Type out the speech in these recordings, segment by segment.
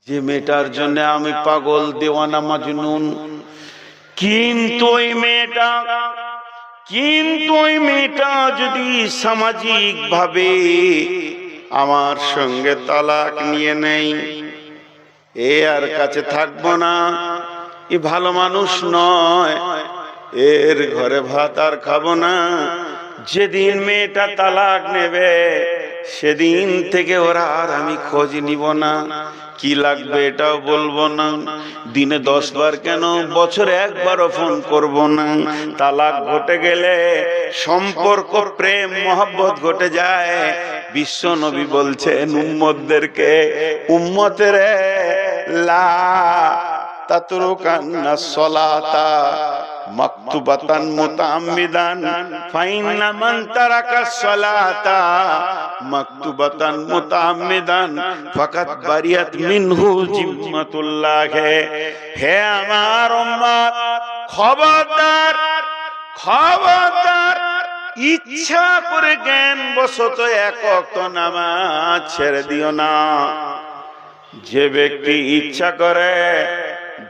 যে মেয়েটার জন্য আমি পাগল, দেওয়ানা, মাজনুন। কিন্তু ওই মেয়েটা যদি সামাজিক ভাবে আমার সঙ্গে তালাক নিয়ে নেই, এ আর কাছে থাকবো না, এ ভালো মানুষ নয়, এর ঘরে ভাত আর খাবো না। যেদিন মেয়েটা তালাক নেবে সেদিন থেকে ওরা আর আমি খোঁজ নিব না, কি লাগবে এটাও বলবো না, দিনে 10 বার কেন বছরে একবারও ফোন করব না। তালাক ঘটে গেলে সম্পর্ক, প্রেম, মহব্বত ঘটে যায়। বিশ্ব নবী বলছেন উম্মতদেরকে, উম্মতেরে লা তাতরুকান্না সলাতা মাকতুবাতান মুতাআম্মিদান ফাইন্না মান তারাকা সলাতা মাকতুবাতান মুতাআম্মিদান ফাকাত বারিয়াত মিনহু জিম্মাতুল্লাহ। হে আমার উম্মত, খবরদার, ইচ্ছা করে জ্ঞান বশত এক ওয়াক্ত নামাজ ছেড়ে দিও না। যে ব্যক্তি ইচ্ছা করে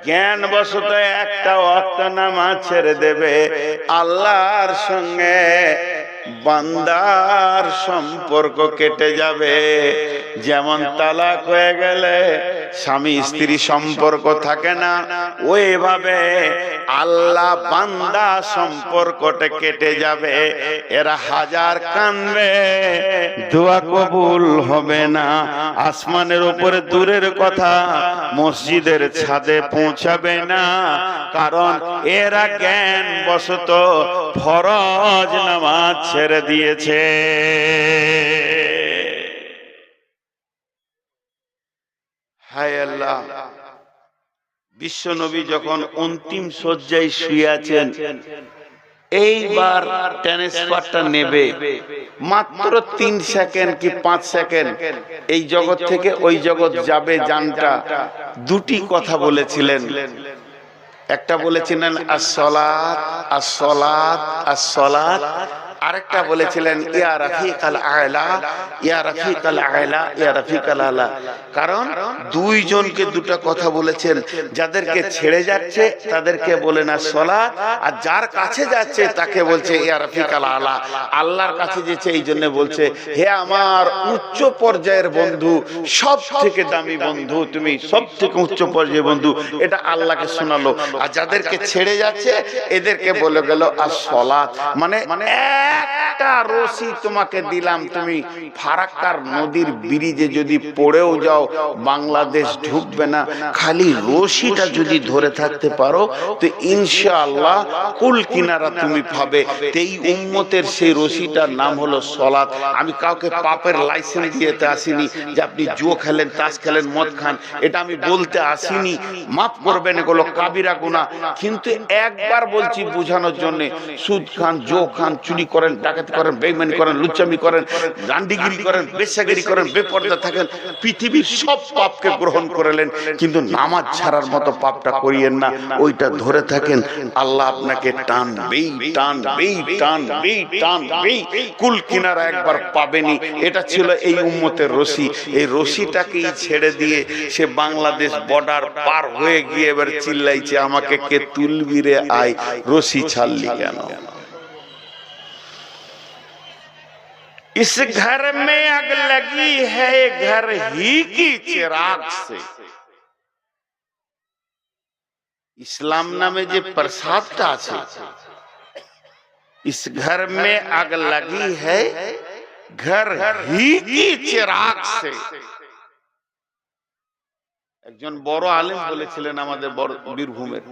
জ্ঞান বশত একটা ওয়াক্ত নামাজ ছেড়ে দেবে, আল্লাহর সঙ্গে বান্দার সম্পর্ক কেটে যাবে। যেমন তালাক হয়ে গেলে স্বামী স্ত্রী সম্পর্ক থাকে না, ওইভাবে আল্লাহ বান্দা সম্পর্কটা কেটে যাবে। এরা হাজার কাঁদবে, দোয়া কবুল হবে না। আসমানের উপরে দূরের কথা, মসজিদের ছাদে পৌঁছাবে না, কারণ এরা জ্ঞান বশত ফরজ নামাজ ছেড়ে দিয়েছে। হায় আল্লাহ, বিশ্ব নবী যখন অন্তিম শয্যায় শুয়ে আছেন, এইবার ট্রান্সফারটা নেবে, মাত্র 3 সেকেন্ড কি 5 সেকেন্ড এই জগৎ থেকে ওই জগৎ যাবে জানটা। দুটি কথা বলেছিলেন, একটা বলেছিলেন আসসালাত আসসালাত আসসালাত, আরেকটা বলেছিলেন ইয়া রাফিকাল আলা, ইয়া রাফিকাল আলা, ইয়া রাফিকাল আলা। কারণ দুইজনকে দুটো কথা বলেছেন, যাদেরকে ছেড়ে যাচ্ছে তাদেরকে বলেন আসসালাত, আর যার কাছে যাচ্ছে তাকে বলছে ইয়া রাফিকাল আলা। আল্লাহর কাছে যেছে এই জন্য বলছে হে আমার উচ্চ পর্যায়ের বন্ধু, সব থেকে দামি বন্ধু, তুমি সব থেকে উচ্চ পর্যায়ের বন্ধু, এটা আল্লাহকে শোনালো। আর যাদেরকে ছেড়ে যাচ্ছে এদেরকে বলে গেল আসসালাত। মানে একটা রশি তোমাকে দিলাম, তুমি ফারাক্কার নদীর ব্রিজে যদি পড়েও যাও বাংলাদেশ ঢুকবে না, খালি রশিটা যদি ধরে থাকতে পারো তো ইনশাআল্লাহ কুল কিনারা তুমি পাবে। এই উম্মতের সেই রশিটার নাম হলো সালাত। আমি কাউকে পাপের লাইসেন্স দিতে আসিনি যে আপনি জুয়া খেলেন, তাস খেলেন, মদ খান, এটা আমি বলতে আসিনি। মাফ করবেন, এগুলো কাবিরা গুনাহ। কিন্তু একবার বলছি বোঝানোর জন্য, সুদ খান, জুয়া খান, চুরি করেন, ডাকাতি করেন, বেঈমানি করেন, লুচ্চামি করেন, রান্ডিগিরি করেন, বেশ্যাগিরি করেন, বেপরদা থাকেন, পৃথিবীর সব পাপকে গ্রহণ করলেন, কিন্তু নামাজ ছাড়ার মতো পাপটা করিয়েন না। ওইটা ধরে থাকেন, আল্লাহ আপনাকে টানবেই টানবেই টানবেই টানবেই, কুল কিনারা একবার পাবেনি। এটা ছিল এই উম্মতের রশি। এই রশিটাকেই ছেড়ে দিয়ে সে বাংলাদেশ বর্ডার পার হয়ে গিয়ে এবার চিল্লাইছে আমাকে কে তুলবি রে আয়, রশি ছাড়লি কেন? इस घर में आग लगी है घर ही की चिराग से। इस्लाम नामे जे प्रसादটা আছে, इस घर में आग लगी है घर ही की चिराग से। একজন বড় আলেম বলেছিলেন আমাদের বড় বীরভূমের,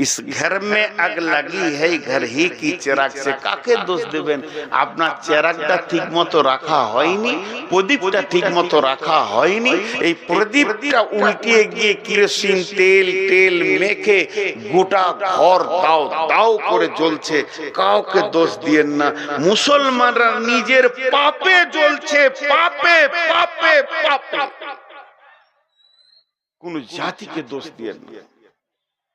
इस घर में आग लगी है घर ही की चिराग से। কাকে দোষ দেবেন? আপনার চিরাগটা ঠিকমতো রাখা হয়নি, প্রদীপটা ঠিকমতো রাখা হয়নি। এই প্রদীপটা উল্টিয়ে গিয়ে কেরোসিন তেল মেখে গোটা ঘর দাও দাও করে জ্বলছে। কাউকে দোষ দিয়েন না, মুসলমানরা নিজের পাপে জ্বলছে, পাপে পাপে পাপে। কোন জাতিকে দোষ দিয়েন না,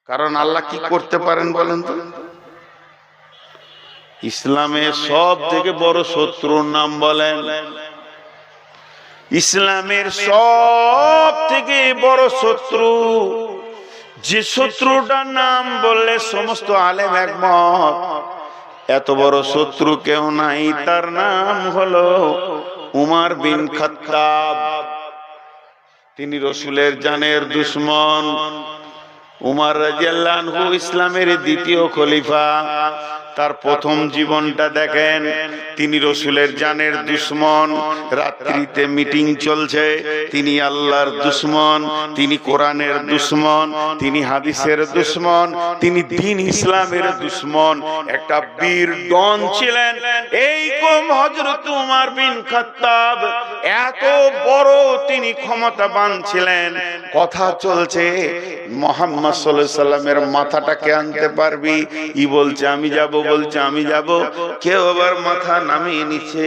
কারণ আল্লাহ কি করতে পারেন বলেন তো? ইসলামে সব থেকে বড় শত্রুর নাম বলেন, ইসলামের সব থেকে বড় শত্রু, যে শত্রুটার নাম বললে সমস্ত আলেম একমত এত বড় শত্রু কেউ নাই, তার নাম হলো উমর বিন খাত্তাব। তিনি রসুলের জানের দুশমন। উমর রাদিয়াল্লাহু আনহু ইসলামের দ্বিতীয় খলিফা। তার প্রথম জীবনটা দেখেন, তিনি রসুলের জানের দুশমন। রাত্রিতে মিটিং চলছে, তিনি আল্লাহর দুশমন, তিনি কোরআনের দুশমন, তিনি হাদিসের দুশমন, তিনি দ্বীন ইসলামের দুশমন। একটা বীর ডন ছিলেন এই হযরত উমর বিন খাত্তাব। এত বড় তিনি ক্ষমতাবান ছিলেন। কথা চলছে, মুহাম্মদ সাল্লাল্লাহু আলাইহি সাল্লামের মাথাটাকে আনতে পারবি? ই বলছে আমি যাব, বলছে আমি যাব। কেউ আবার মাথা নামিয়ে নিচ্ছে।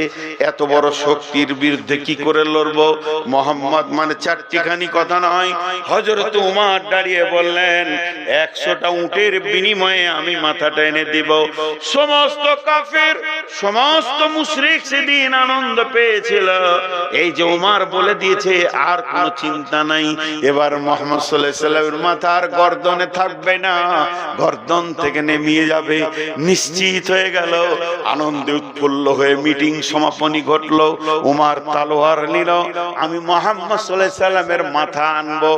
এত বড় শক্তির বিরুদ্ধে কি করে লড়বো? মুহাম্মদ মানে চারটিখানি কথা নয়। হযরত উমর দাঁড়িয়ে বললেন, 100টা উটের বিনিময়ে আমি মাথাটা এনে দিব। সমস্ত কাফের, সমস্ত মুশরিক সেদিন আনন্দ পেয়েছিল। এই যে উমর বলে দিয়েছে, আর কোনো চিন্তা নাই। এবার মুহাম্মদ সাল্লাল্লাহু আলাইহি সাল্লামের মাথার গর্দনে থাকবে না, গর্দন থেকে নেমে যাবে। নিশ্চিত হয়ে গেল। আনন্দে উৎফুল্ল হয়ে মিটিং সমাপনী ঘটলো। উমর তলোয়ার নিল, আমি মুহাম্মদ সাল্লাল্লাহু আলাইহি সাল্লামের মাথা আনবো।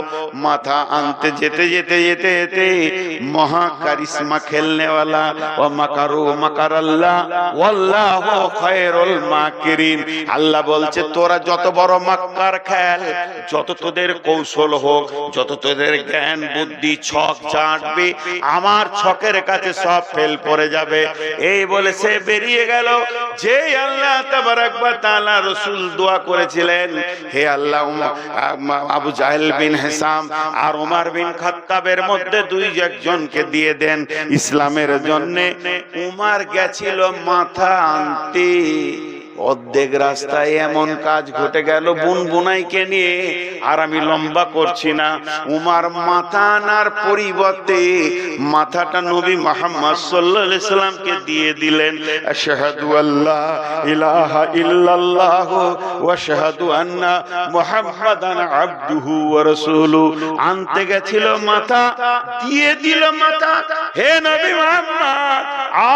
মাথা আনতে যেতে যেতে যেতে যেতে মহা কারিশমা খেলনেওয়ালা ও মাকারু মাকারাল্লাহ ওয়াল্লাহু খায়রুল মাকিরিন। আল্লাহ বলছে, তোরা যত বড় মাক্কার খেল, যত তোদের কৌশল হোক, যত তোদের জ্ঞান বুদ্ধি ছক চাটবে, আমার ছকের কাছে সব ফেল পড়ে যাবে। এই বলে সে বেরিয়ে গেল। যে আল্লাহ তাবারাক ওয়া তাআলা রাসূল দোয়া করেছিলেন, হে আল্লাহ আবু জাহেল বিন হিসাম আর ওমর বিন খাত্তাবের মধ্যে দুই একজনকে দিয়ে দেন ইসলামের জন্য। উমর গেছিল মাথা আনতে। অর্ধেক রাস্তায় এমন কাজ ঘটে গেল বুনবুনাইকে নিয়ে। আর আমি লম্বা করছি না, উমর মাথা আনার পরিবর্তে মাথাটা নবী মুহাম্মদ সাল্লাল্লাহু আলাইহি সাল্লামকে দিয়ে দিলেন। আশহাদু আল্লা ইলাহা ইল্লাল্লাহ ওয়া আশহাদু আন্না মুহাম্মাদান আবদুহু ওয়া রাসূলুহু। আনতে গেছিল মাথা, দিয়ে দিল মাথা। হে নবী মুহাম্মদ,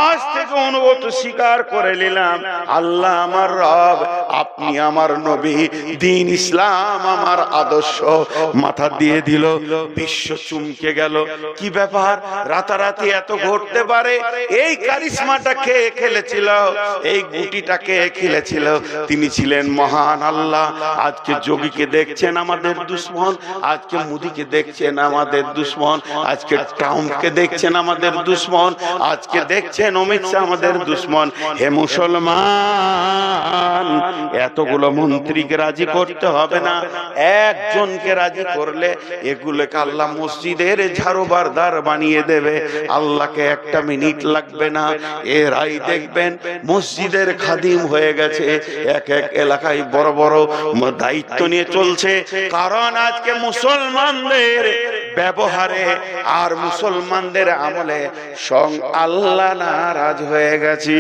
আজ থেকে অনুগত স্বীকার করে নিলাম, আল্লাহ আমার রব, আপনি আমার নবী, দ্বীন ইসলাম আমার আদর্শ। মাথা দিয়ে দিল। বিশ্ব চমকে গেল। কি ব্যাপার, রাতারাতি এত ঘটতে পারে? এই কারিশমাটা কে খেলেছিল? এই গুটিটা কে খেলেছিল? তিনি ছিলেন মহান আল্লাহ। আজকে যোগীকে দেখছেন আমাদের দুশমন, আজকে মোদিকে দেখছেন আমাদের দুশমন, আজকে ট্রাম্পকে দেখছেন আমাদের দুশমন, আজকে দেখছেন অমিত শাহ আমাদের দুশমন। হে মুসলমান, এতগুলো মন্ত্রীকে রাজি করতে হবে না, একজনকে রাজি করলে এগুলোকে আল্লাহ মসজিদের ঝাড়ুবারদার বানিয়ে দেবে। আল্লাহকে একটা মিনিট লাগবে না। এরাই দেখবেন মসজিদের খাদিম হয়ে গেছে। এক এক এলাকায় বড় বড় দায়িত্ব নিয়ে চলছে। কারণ আজকে মুসলমানদের ব্যবহারে আর মুসলমানদের আমলে স্বয়ং আল্লাহ নারাজ হয়ে গেছে।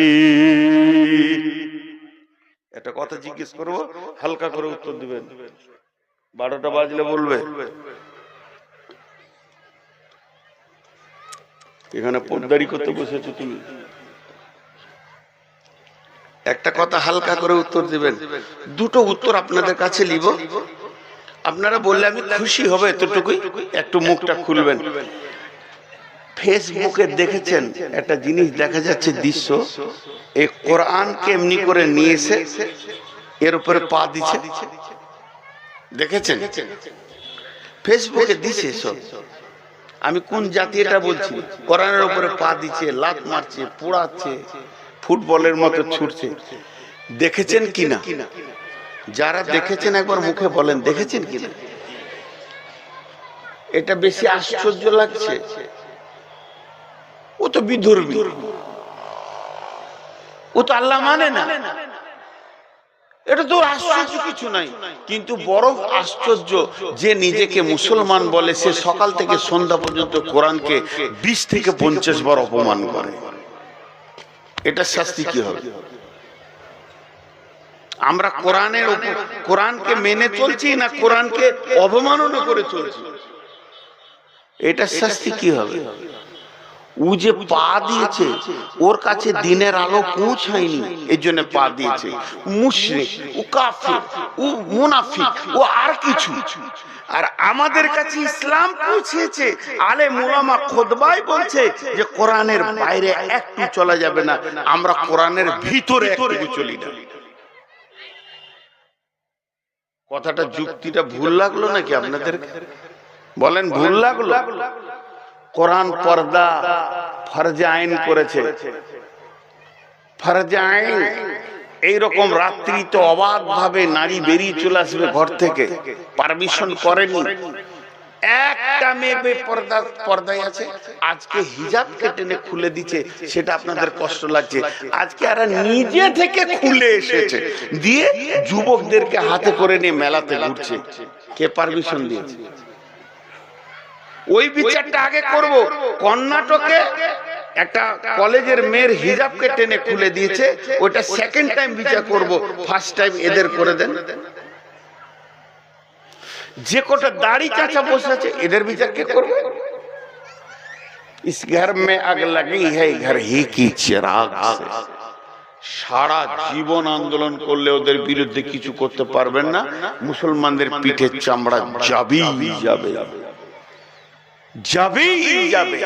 একটা কথা জিজ্ঞেস করবো, হালকা করে উত্তর দিবেন। 12টা বাজলে বলবে। এখানে পোদ্দারি করতে বসেছো তুমি, একটা কথা হালকা করে উত্তর দিবেন। দুটো উত্তর আপনাদের কাছে নিব, আপনারা বললে আমি খুশি হব। এতটুকুই, একটু মুখটা খুলবেন। ফেসবুকে দেখেছেন একটা জিনিস দেখা যাচ্ছে দৃশ্য, এই কোরআনকে এমনি করে নিয়েছে, এর উপরে পা দিচ্ছে, দেখেছেন? ফেসবুকে দিছে সব। আমি কোন জাতি এটা বলছি, কোরআনের উপরে পা দিচ্ছে, লাত মারছে, পোড়াচ্ছে, ফুটবলের মতো ছুটছে। দেখেছেন কিনা? যারা দেখেছেন একবার মুখে বলেন দেখেছেন কিনা। এটা বেশি আশ্চর্য লাগছে। ও তো বিধর্মী, ও তো আল্লাহ মানে না, এটা তো আশ্চর্য কিছু নাই। কিন্তু বড় আশ্চর্য যে নিজেকে মুসলমান বলে, সে সকাল থেকে সন্ধ্যা পর্যন্ত কোরআনকে 20 থেকে 50 বার অপমান করে। এটা শাস্তি কি হবে? আমরা কোরআনকে মেনে চলছি না কোরআনকে অবমাননা করে চলছি? এটা শাস্তি কি হবে? ও যে পা দিয়েছে, ওর কাছে দিনের আলো পৌঁছায়নি, এর জন্য পা দিয়েছে। মুশরিক, ও কাফির, ও মুনাফিক, ও আর কিছু। আর আমাদের কাছে ইসলাম পৌঁছেছে, আলেম উলামা খুতবায় বলছে যে কোরআনের বাইরে একটু চলা যাবে না, আমরা কোরআনের ভিতরে একটু চলি না। কথাটা, যুক্তিটা ভুল লাগলো নাকি আপনাদের? বলেন ভুল লাগলো? কোরআন পর্দা ফরজে আইন করেছে, ফরজে আইন। এইরকম রাত্রিতে অবাধ ভাবে নারী বেরিয়ে চলে আসবে ঘর থেকে, পারমিশন করেনি। একটা মেয়ে পর্দায় আছে, আজকে হিজাবকে টেনে খুলে দিচ্ছে, সেটা আপনাদের কষ্ট লাগছে। আজকে এরা নিজে থেকে খুলে এসেছে, দিয়ে যুবকদেরকে হাতে করে নিয়ে মেলাতে ঘুরছে। কে পারমিশন দিয়েছে? ওই বিচারটা আগে করব। কর্ণাটকে একটা কলেজের মেয়ের হিজাবকে টেনে খুলে দিয়েছে, ওটা সেকেন্ড টাইম বিচার করব, ফার্স্ট টাইম এদের করে দেন। যে কোটা দাড়ি চাচা বসে আছে, এদের বিচার কে করবে? ইস ঘর মে আগ লাগি হ্যায় ঘর হি কি চিরাগ সে। সারা জীবন আন্দোলন করলে ওদের বিরুদ্ধে কিছু করতে পারবেন না। মুসলমানদের পিঠের চামড়া যাবেই যাবে, যাবেই যাবে।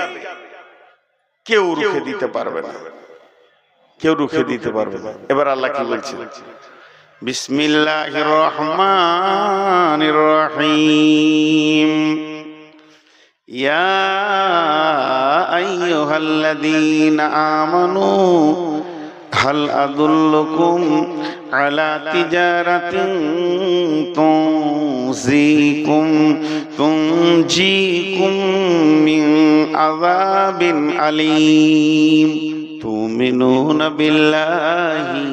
কেউ রুখে দিতে পারবে না, কেউ রুখে দিতে পারবে না। এবার আল্লাহ কি বলছে? বিসমিল্লাহির রহমানির রহিম। ইয়া আইয়ুহাল্লাযীনা আমানু হাল আদুল্লুকুম আলা তিজারাতিন তুনজিকুম মিন আযাবিন আলীম তুমিনুনা বিল্লাহি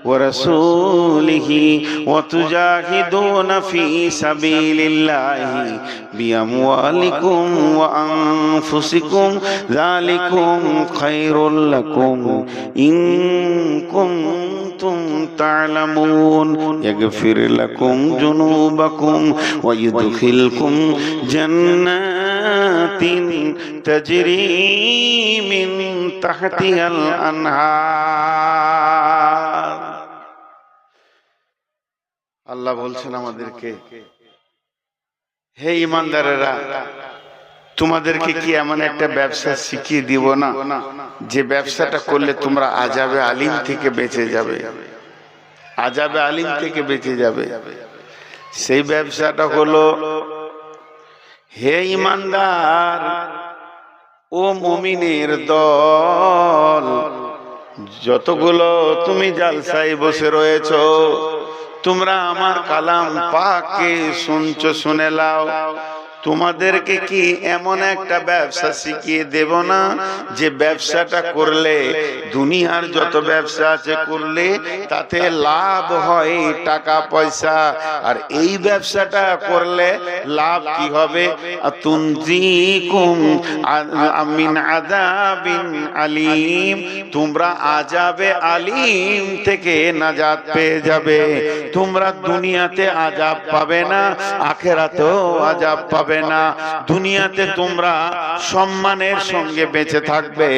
ওয়া রাসূলিহি ওয়া তুজাহিদুনা ফি সাবিলিল্লাহি বিআমওয়ালিকুম ওয়া আনফুসিকুম যালিকুম খায়রুল লাকুম ইন কুনতুম তা'লামুন ইয়াগফির লাকুম যুনুবাকুম ওয়া ইউদখিলকুম জান্নাতিন তাজরি মিন তাহতিহাল আনহার। আল্লাহ বলছেন আমাদেরকে, হে ঈমানদারেরা, তোমাদেরকে কি এমন একটা ব্যবসা শিখিয়ে দিব না, যে ব্যবসাটা করলে তোমরা আযাবে আলিম থেকে বেঁচে যাবে, আযাবে আলিম থেকে বেঁচে যাবে। সেই ব্যবসাটা হলো, হে ঈমানদার ও মুমিনের দল, যতগুলো তুমি জালসায় বসে রয়েছো, তোমরা আমার কালাম পাককে শুনছো, শুনে লাও। তোমাদেরকে কি এমন একটা ব্যবসা শিখিয়ে দেব না, যে ব্যবসাটা করলে দুনিয়ার যত ব্যবসা আছে করলে তাতে লাভ হয় টাকা পয়সা, আর এই ব্যবসাটা করলে লাভ কি হবে? তুনজিকুম মিন আযাবিন আলীম, তোমরা আযাবে আলীম থেকে নাজাত পেয়ে যাবে। তোমরা দুনিয়াতে আযাব পাবে না, আখিরাতেও আযাব পাবে না। দুনিয়াতে তোমরা সম্মানের সঙ্গে বেঁচে থাকবে,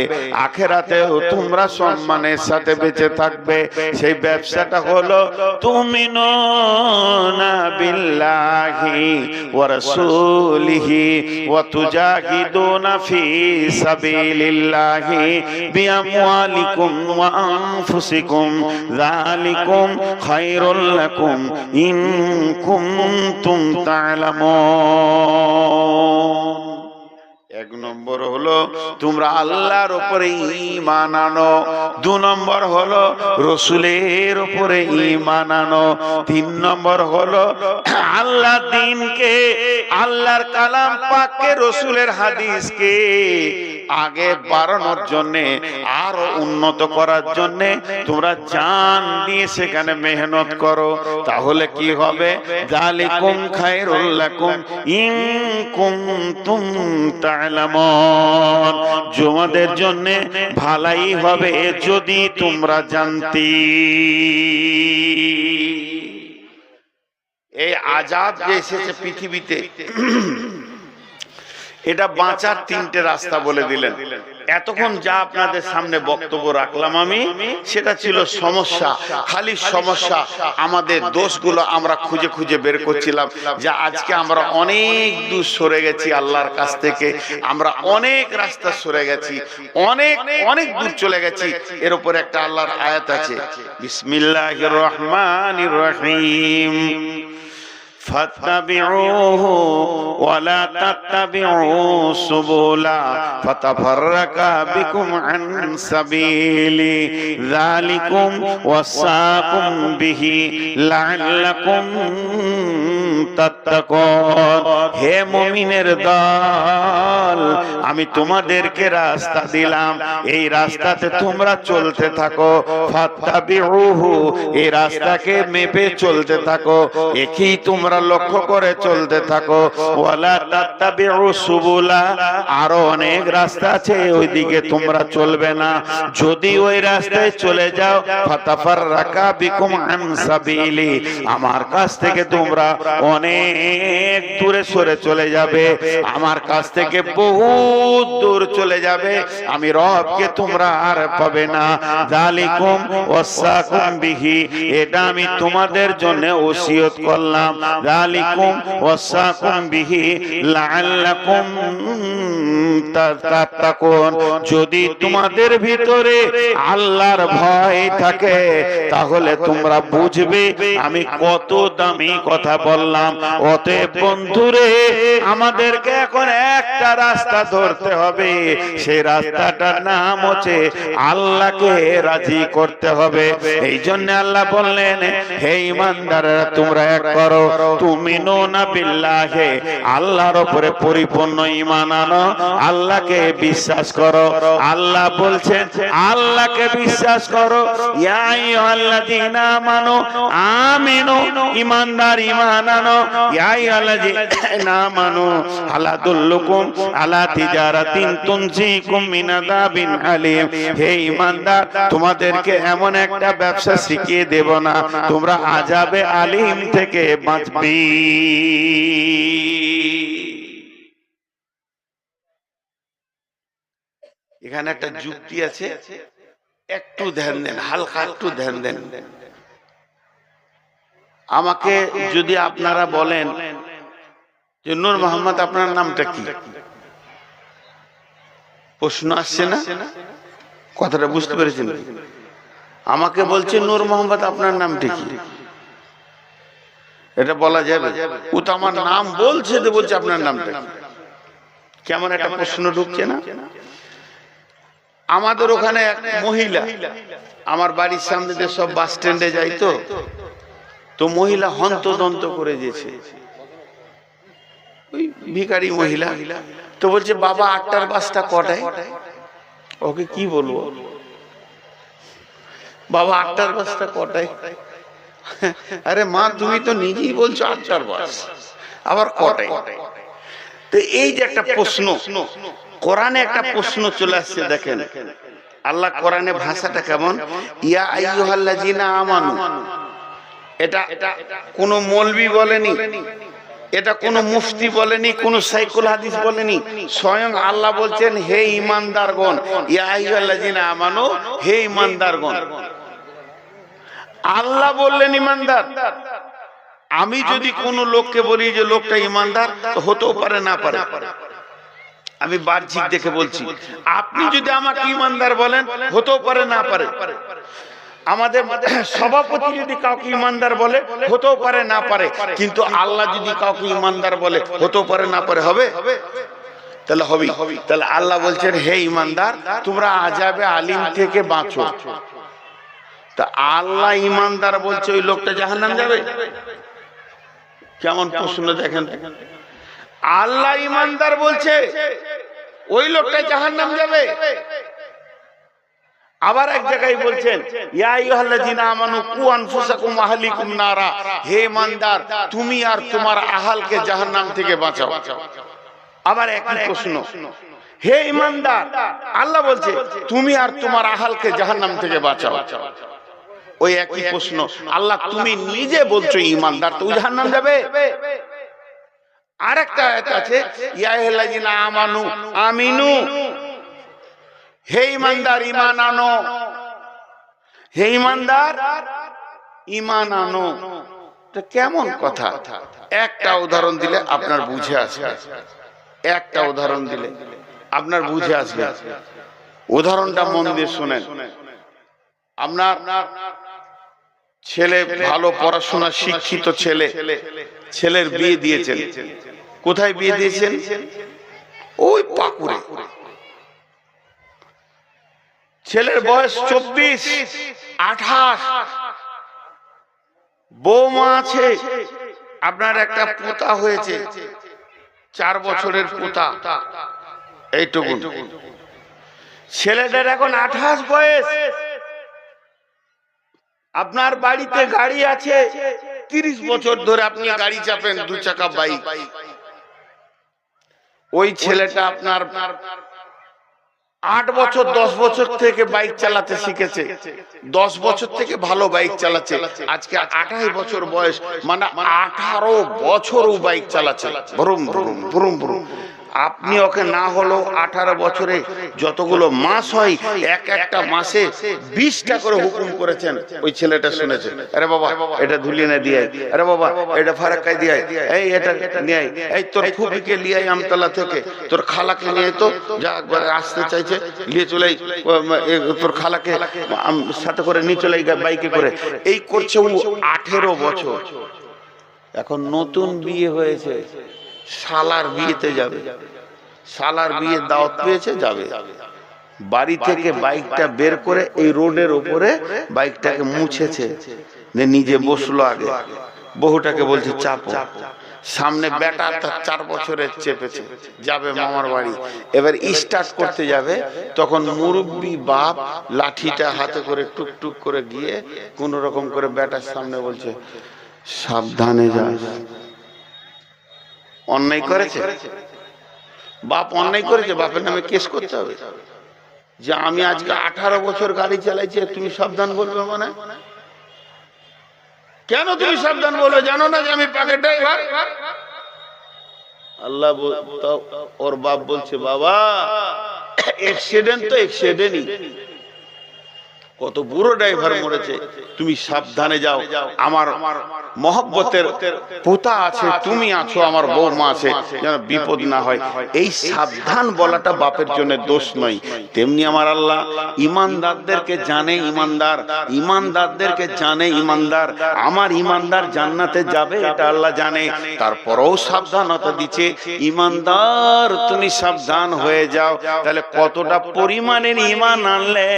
আখিরাতেও তোমরা সম্মানের সাথে বেঁচে থাকবে। সেই ব্যবসাটা হলো তুমিনুনা বিল্লাহি ওয়া রাসূলিহি ওয়া তুজাহিদুনা ফি সাবিলিল্লাহি বিআমওয়ালিকুম ওয়া আনফুসিকুম যালিকুম খায়রুল লাকুম ইন কুনতুম তা'লামুন। এক নম্বর হলো তোমরা আল্লাহর উপরে ঈমান আনো, দুই নম্বর হলো রাসূলের উপরে ঈমান আনো, তিন নম্বর হলো আল্লাহ দ্বীনকে, আল্লাহর কালাম পাককে, রাসূলের হাদিসকে আগে বাড়ানোর জন্য, আরো উন্নত করার জন্য তোমরা জান দিয়ে সেখানে মেহনত করো, তাহলে কি হবে? যালিকুম খায়রুল লাকুম ইন কুনতুম তা'লামুন, তোমাদের জন্য ভালাই হবে যদি তোমরা জানতে। এই আযাব যে এসেছে পৃথিবীতে, এটা বাঁচার তিনটে রাস্তা বলে দিলেন। এতক্ষণ যা আপনাদের সামনে বক্তব্য রাখলাম আমি, সেটা ছিল সমস্যা, খালি সমস্যা। আমাদের দোষগুলো আমরা খুঁজে খুঁজে বের করছিলাম, যে আজকে আমরা অনেক দূর সরে গেছি আল্লাহর কাছ থেকে, আমরা অনেক রাস্তা সরে গেছি, অনেক অনেক দূর চলে গেছি। এর উপর একটা আল্লাহর আয়াত আছে, বিসমিল্লাহির রহমানির রহিম, ফাত্তাবিউহু ওয়ালা তাত্তাবিউ সুবুলা ফাতাফাররাকা বিকুম আন সাবিলি যালিকুম ওয়াসাকুম বিহি লাআল্লাকুম তাত্তাকুন। হে মুমিনের দল, আমি তোমাদেরকে রাস্তা দিলাম, এই রাস্তাতে তোমরা চলতে থাকো। ফাত্তাবিউহু, এই রাস্তাকে মেপে চলতে থাকো, একই তোমরা লক্ষ্য করে চলতে থাকো। ওয়ালা তাত্তাবিউ সুবুলা, আরো অনেক রাস্তা আছে, ওইদিকে তোমরা চলবে না। যদি ওই রাস্তায় চলে যাও, ফাতাফাররাকা বিকুম আন সাবিলি, আমার কাছ থেকে তোমরা অনেক দূরে সরে চলে যাবে, আমার কাছ থেকে বহুত দূর চলে যাবে, আমি রবকে তোমরা আর পাবে না। যালিকুম ওয়াসাকুম বিহি, এটা আমি তোমাদের জন্য ওসিয়ত করলাম। যালিকুম ওয়াসাকুম বিহি লাআল্লাকুম তাত্তাকুন, যদি তোমাদের ভিতরে আল্লাহর ভয় থাকে, তাহলে তোমরা বুঝবে আমি কত দামি কথা বললাম। অতএব বন্ধুরে, আমাদেরকে এখন একটা রাস্তা ধরতে হবে, সেই রাস্তাটার নাম হচ্ছে আল্লাহকে রাজি করতে হবে। এই জন্য আল্লাহ বললেন, হে ঈমানদাররা, তোমরা এক করো, তুমিনুনা বিল্লাহি, আল্লাহর উপরে পরিপূর্ণ ঈমান আনো, আল্লাহকে বিশ্বাস করো। আল্লাহ বলছেন আল্লাহকে বিশ্বাস করো। ইয়া আইয়ুহাল্লাযীনা আমানু আমিনু, ঈমানদার ঈমান আনো। ইয়া আইয়ুহাল্লাযীনা আমানু আলা দুল্লুকুম আলা তিজারাতিন তুনজিকুম মিন আযাবিন আলীম, হে ঈমানদার, তোমাদেরকে এমন একটা ব্যবসা শিখিয়ে দেব না তোমরা আযাবে আলীম থেকে বাঁচবে। এখানে একটা যুক্তি আছে, একটু ধ্যান দেন, হালকা একটু ধ্যান দেন। আমাকে যদি আপনারা বলেন যে নূর মোহাম্মদ আপনার নামটা কি, প্রশ্ন আসছে না? কথাটা বুঝতে পেরেছেন? আমাকে বলছে নূর মোহাম্মদ আপনার নামটা কি, এটা বলা যাবে? ও তো আমার নাম বলছে, বলছে আপনার নামটা কি। কেমন একটা প্রশ্ন ঢুকছে না? আমাদের ওখানে এক মহিলা, আমার বাড়ির সামনে দিয়ে সব বাস স্ট্যান্ডে যাই, তো মহিলা হন্তদন্ত করে দিয়েছে, ওই ভিখারি মহিলা। তো বলছে, বাবা 8টার বাসটা কটায়? ওকে কি বলবো, বাবা 8টার বাসটা কটায়? আরে মা, তুমি তো নিজেই বলছো 8টার বাস, আবার কটায়? তো এই যে একটা প্রশ্ন, কোরআনে একটা প্রশ্ন চলে আসছে। দেখেন আল্লাহ কোরআনে ভাষাটা কেমন, ইয়া আইয়ুহাল্লাযীনা আমানু, এটা কোন মৌলবি বলেনি, এটা কোন মুফতি বলেনি, কোন সাইকুল হাদিস বলেনি, স্বয়ং আল্লাহ বলছেন, হে ঈমানদারগণ, ইয়া আইয়ুহাল্লাযীনা আমানু, হে ঈমানদারগণ। আল্লাহ বললেন ঈমানদার। আমি যদি কোন লোককে বলি যে লোকটা ঈমানদার, হতেও পারে না পারে, আমি বাহ্যিক দেখে বলছি। আপনি যদি আমাকে ঈমানদার বলেন, হতেও পারে না পারে। আমাদের সভাপতি যদি কাউকে ঈমানদার বলে, হতেও পারে না পারে। কিন্তু আল্লাহ যদি কাউকে ঈমানদার বলে, হতেও পারে না পারে, হবে? তাহলে হবে। তাহলে আল্লাহ বলছেন, হে ঈমানদার, তোমরা আযাবে আলীম থেকে বাঁচো। তা আল্লাহ ঈমানদার বলছে, ওই লোকটা জাহান্নাম যাবে? কেমন প্রশ্ন দেখেন। আল্লাহ ঈমানদার বলছে, ওই লোকটা জাহান্নাম যাবে। আবার এক জায়গায় বলছেন ইয়া আইয়ুহাল্লাযীনা আমানু কু আনফুসাকুম ওয়া আহলিকুম নারা, হে ঈমানদার তুমি আর তোমার আহলকে জাহান্নাম থেকে বাঁচাও। আবার একই প্রশ্ন, হে ঈমানদার আল্লাহ বলছে তুমি আর তোমার আহলকে জাহান্নাম থেকে বাঁচাও। ওই একই প্রশ্ন, আল্লাহ তুমি নিজে বলছো ঈমানদার তো জাহান্নাম যাবে। আরেকটা আয়াত আছে ইয়া আইয়ুহাল্লাযীনা আমানু আমিনু, হে ঈমানদার ঈমান আনো, হে ঈমানদার ঈমান আনো। এটা কেমন কথা? একটা উদাহরণ দিলে আপনার বুঝে আসবে, একটা উদাহরণ দিলে আপনার বুঝে আসবে। উদাহরণটা মন দিয়ে শুনেন। আপনার ছেলে ভালো পড়াশোনা শিক্ষিত ছেলে, ছেলের বিয়ে দিয়েছেন। কোথায় বিয়ে দিয়েছেন? ওই পাকুড়ে। ছেলের বয়স 24, 28, বৌমা আছে, আপনার একটা পোতা হয়েছে 4 বছরের পোতা, এইটুকু। ছেলেটার এখন 28 বয়স। আপনার বাড়িতে গাড়ি আছে, 30 বছর ধরে আপনি গাড়ি চাপেন, 2 চাকা বাইক। ওই ছেলেটা আপনার 8 বছর 10 বছর থেকে বাইক চালাতে শিখেছে, 10 বছর থেকে ভালো বাইক চালাচ্ছে। আজকে 28 বছর বয়স, মানে 18 বছরও বাইক চালাচ্ছে, ভরুম ভরুম ভরুম ভরুম। আপনি ওকে না হলো 18 বছরে যতগুলো মাস হয়, একটা মাসে 20টা করে হুকুম করেছেন। ওই ছেলেটা শুনেছে, আরে বাবা এটা ধুলিয়ে না দিয়ে, আরে বাবা এটা ফারাক্কায় দিয়ে, এই এটা নিয়ে, এই তোর ফুপিকে নিয়ে আমতলা থেকে, তোর খালাকে নিয়ে, তো যা আসতে চাইছে নিয়ে চলে, তোর খালাকে সাথে করে নিয়ে চলে বাইকে করে। এই করছে ও 18 বছর। এখন নতুন বিয়ে হয়েছে, শালার বিয়েতে যাবে, শালার বিয়ে দাওয়াত পেয়েছে, যাবে। বাড়ি থেকে বাইকটা বের করে এই রোডের উপরে বাইকটাকে মুছেছে, নিজে বসলো আগে, বহুটাকে বলছে চাপো। সামনে বেটা তার 4 বছরের চেপেছে, যাবে মামার বাড়ি। এবার স্টার্ট করতে যাবে, তখন মুরব্বি বাপ লাঠিটা হাতে করে টুকটুক করে গিয়ে কোন রকম করে বেটার সামনে বলছে সাবধানে যাস। অন্যায় করেছে বাপ, অন্যায় করেছে, বাপের নামে কেস করতে হবে যে আমি আজকে 18 বছর গাড়ি চালাইছি, তুমি সাবধান বলবে মানে? কেন তুমি সাবধান বলো? জানো না যে আমি পাকেট ড্রাইভার? আল্লাহ ওর বাপ বলছে বাবা অ্যাক্সিডেন্ট তো অ্যাক্সিডেন্টই, কত বুড়ো ড্রাইভার মরেছে, তুমি সাবধানে যাও। আমার মহব্বতের পোতা আছে, তুমি আছো, আমার বৌমা আছে, যেন বিপদ না হয়। এই সাবধান বলাটা বাপের জন্য দোষ নয়। তেমনি আমার আল্লাহ ইমানদারদেরকে জানে ইমানদার, ইমানদারদেরকে জানে ইমানদার। আমার ইমানদার জান্নাতে যাবে এটা আল্লাহ জানে, তারপরেও সাবধানতা দিচ্ছে, ইমানদার তুমি সাবধান হয়ে যাও। তাহলে কতটা পরিমাণের ঈমান আনলে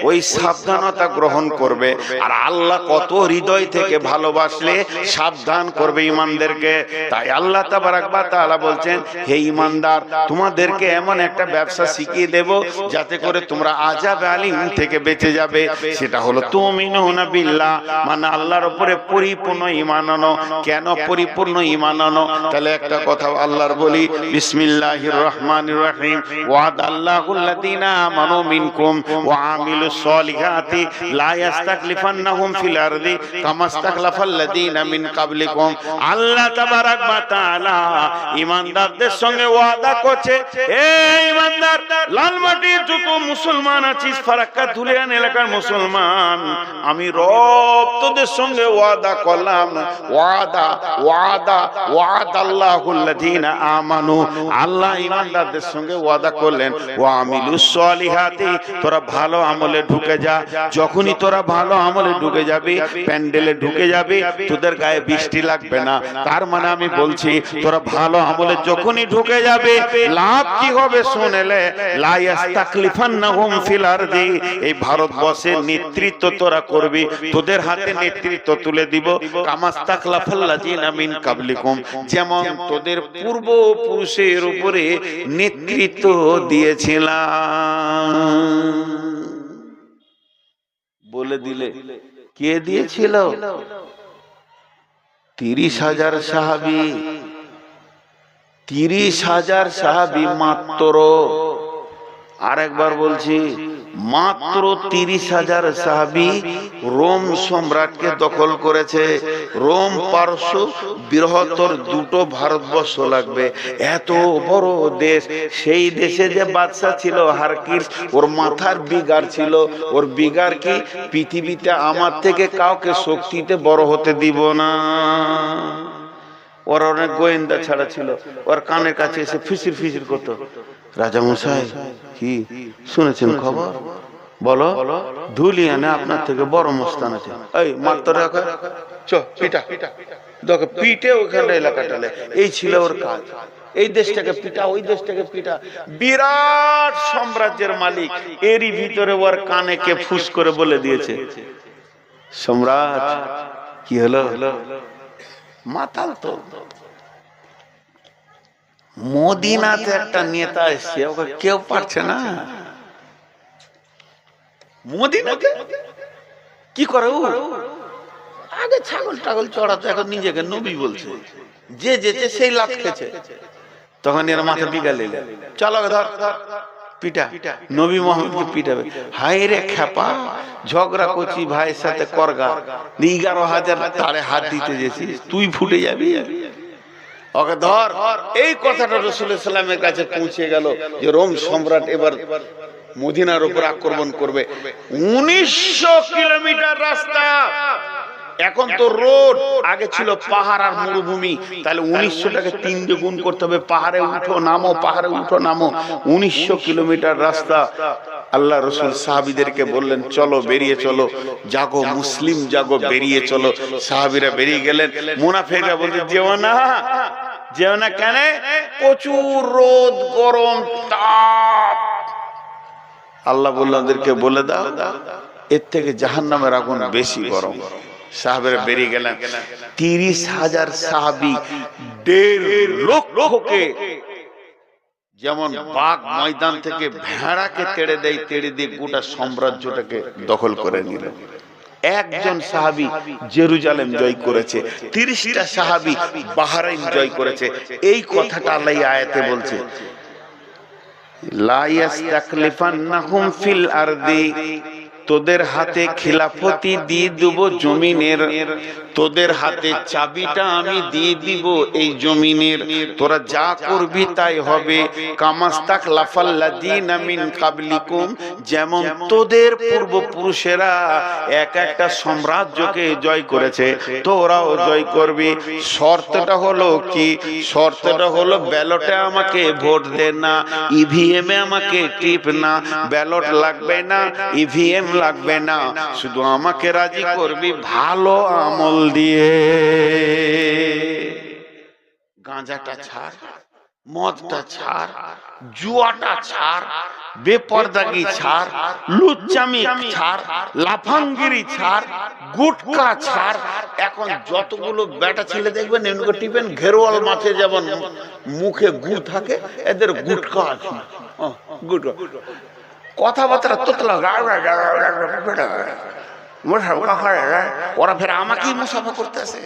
ওই সাবধানতা গ্রহণ করবে। আর আল্লাহ কত হৃদয় থেকে ভালোবাসলে সাবধান করবে ঈমানদেরকে। তাই আল্লাহ তাবারাক ওয়া তাআলা বলছেন, হে ঈমানদার তোমাদেরকে এমন একটা ব্যবসা শিখিয়ে দেব যাতে করে তোমরা আযাব আলিম থেকে বেঁচে যাবে। সেটা হলো তুমিনুনা বিল্লাহ, মানে আল্লাহর উপরে পরিপূর্ণ ঈমান আনো। কেন পরিপূর্ণ ঈমান আনো? তাহলে একটা কথা আল্লাহর বলি, বিসমিল্লাহির রহমানির রহিম, ওয়াদাল্লাহুল্লাযীনা আমানু মিনকুম ওয়া আমিলুস সলিহাতি লা ইস্তাখলিফান্নাহুম ফিল আরদি কামা ইস্তাখলাফাল্লাযীনা মিন কাবলিকুম। আল্লাহ তাবারাক ওয়া তাআলা ঈমানদারদের সঙ্গে ওয়াদা করছে, এই ঈমানদার লালমাটির যত মুসলমান আছিস, ফারাক্কা ধুলিয়ান এলাকার মুসলমান, আমি রব তোদের সঙ্গে ওয়াদা করলাম। ওয়াদা ওয়াদা ওয়াদাল্লাহুল্লাযীনা আমানু, আল্লাহ ঈমানদারদের সঙ্গে ওয়াদা করলেন, ওয়া আমিলুস সলিহাতি, তোরা ভালো আমলে ঢুকে যা। যখনই তোরা ভালো আমলে ঢুকে যাবে, প্যান্ডেলে ঢুকে যাবে, তোদের গায়ে বৃষ্টি লাগবে না। তার মানে আমি বলছি তোরা ভালো আমলে যখনই ঢুকে যাবে, লাভ কি হবে শুনেলে, লা ইস্তাকলিফান্নাহুম ফিল আরদি, এই ভারতবর্ষের নেতৃত্ব তোরা করবি, তোদের হাতে নেতৃত্ব তুলে দিব। কামাস্তাকলাফাল্লাযিনা মিন কাবলিকুম, যেমন তোদের পূর্বপুরুষের উপরে নেতৃত্ব দিয়েছিলাম। বলে দিলে কে দিয়েছিল? 30,000 সাহাবী, 30,000 সাহাবী মাত্র। আরেকবার বলছি, মাত্র 30,000 সাহাবী রোম সম্রাটকে দখল করেছে। রোম পারস্য বৃহত্তর দুটো ভারতবর্ষ লাগবে, এত বড় দেশ। সেই দেশে যে বাদশা ছিল হারকিস, ওর মাথার বিগার ছিল। ওর বিগার কি, পৃথিবীতে আমার থেকে কাউকে শক্তিতে বড় হতে দিব না। ওর অনেক গোয়েন্দা ছাড়া ছিল, ওর কানের কাছে এসে ফিসির ফিসির করতো, রাজা মশাই কি শুনেছেন খবর? বলো। ধুলিয়ানে আপনার থেকে বড় মস্তান আছে, এই মাত্র পিটা দেখো, পিটে ওখানে এলাকাটালে। এই ছিল ওর কাজ, এই দেশটাকে পিটা, ওই দেশটাকে পিটা। বিরাট সাম্রাজ্যের মালিক, এরই ভিতরে ওর কানে কে ফুস করে বলে দিয়েছে, সম্রাট কি হলো? মাতাল তো। মদিনাতে একটা নেতা এসছে, ওকে কেউ পারছে না। মদিনাতে কি করে ও? আগে ছাগল টাগল চড়াতো, এখন নিজেকে নবী বলছে। যে যেতে সেই লাত খেছে। তখন এর মাথা বিগালে, চলো ধর পিটা, নবী মোহাম্মদকে পিটাবে। হায় রে খেপা, ঝগড়া করছি ভাইয়ের সাথে করগা, 11,000 তারে হাত দিতে গেছিস, তুই ফুটে যাবি। ওকে ধর। এই কথাটা রাসূলুল্লাহ সাল্লাল্লাহু আলাইহি ওয়াসাল্লামের কাছে পৌঁছে গেল যে রোম সম্রাট এবার মদিনার উপর আক্রমণ করবে। 1900 কিলোমিটার রাস্তা, এখন তো রোড, আগে ছিল পাহাড় আর মরুভূমি। তাহলে 1900টাকে 3 দিয়ে গুণ করতে হবে, পাহাড়ে উঠো নামো, পাহাড়ে উঠো নামো। 1900 কিলোমিটার রাস্তা। আল্লাহ রাসূল সাহাবীদেরকে বললেন, চলো বেরিয়ে চলো, জাগো মুসলিম জাগো, বেরিয়ে চলো। সাহাবীরা বেরিয়ে গেলেন। মুনাফিকরা বলছে, যেও না, যেও না। কেন? প্রচুর রোদ, গরম, তাপ। আল্লাহ বললেন, ওদেরকে বলে দাও এর থেকে জাহান্নামের আগুন বেশি গরম। সাহাবীরা বেরিয়ে গেলেন। 30,000 সাহাবী 1.5 লক্ষকে, যেমন বাঘ ময়দান থেকে ভেড়াকে তেড়ে দেয়, তেড়ে দিয়ে গোটা সাম্রাজ্যটাকে দখল করে নিল। একজন সাহাবী জেরুজালেম জয় করেছে, 30টা সাহাবী বাহরাইন জয় করেছে। এই কথাটা আল্লাহ আয়াতে বলছে, লা ইস্তাকলিফান্নাহুম ফিল আরদি, তোদের হাতে খিলাফতি দিয়ে দিব জমিনের, তোদের হাতে চাবিটা আমি দিয়ে দিব এই জমিনের, তোরা যা করবি তাই হবে। কামাস্তাকলাফাল্লাযিনা মিন কাবলিকুম, যেমন তোদের পূর্বপুরুষেরা এক একটা সাম্রাজ্যকে জয় করেছে, তোরাও জয় করবি। শর্তটা হলো কি? শর্তটা হলো ব্যালটে আমাকে ভোট দে না, ইভিএম এ আমাকে টিপ না। ব্যালট লাগবে না, ইভিএম লাগবে না, শুধু আমাকে রাজি করবি ভালো আমল দিয়ে। গাঁজাটা ছাড়, মদটা ছাড়, জুয়াটা ছাড়, বেপরদাগি ছাড়, লুচ্চামি ছাড়, লাফাঙ্গিরি ছাড়, গুটকা ছাড়। এখন যতগুলো বেটা ছেলে দেখবেন এমনি টিপেন, ঘেরোয়াল মাছে যেমন মুখে গু থাকে, এদের গুটকা আছে। গুটকা কথাবার্তা তোতলা, ওরা ফের আমাকেই মুসাফা করতে আসে।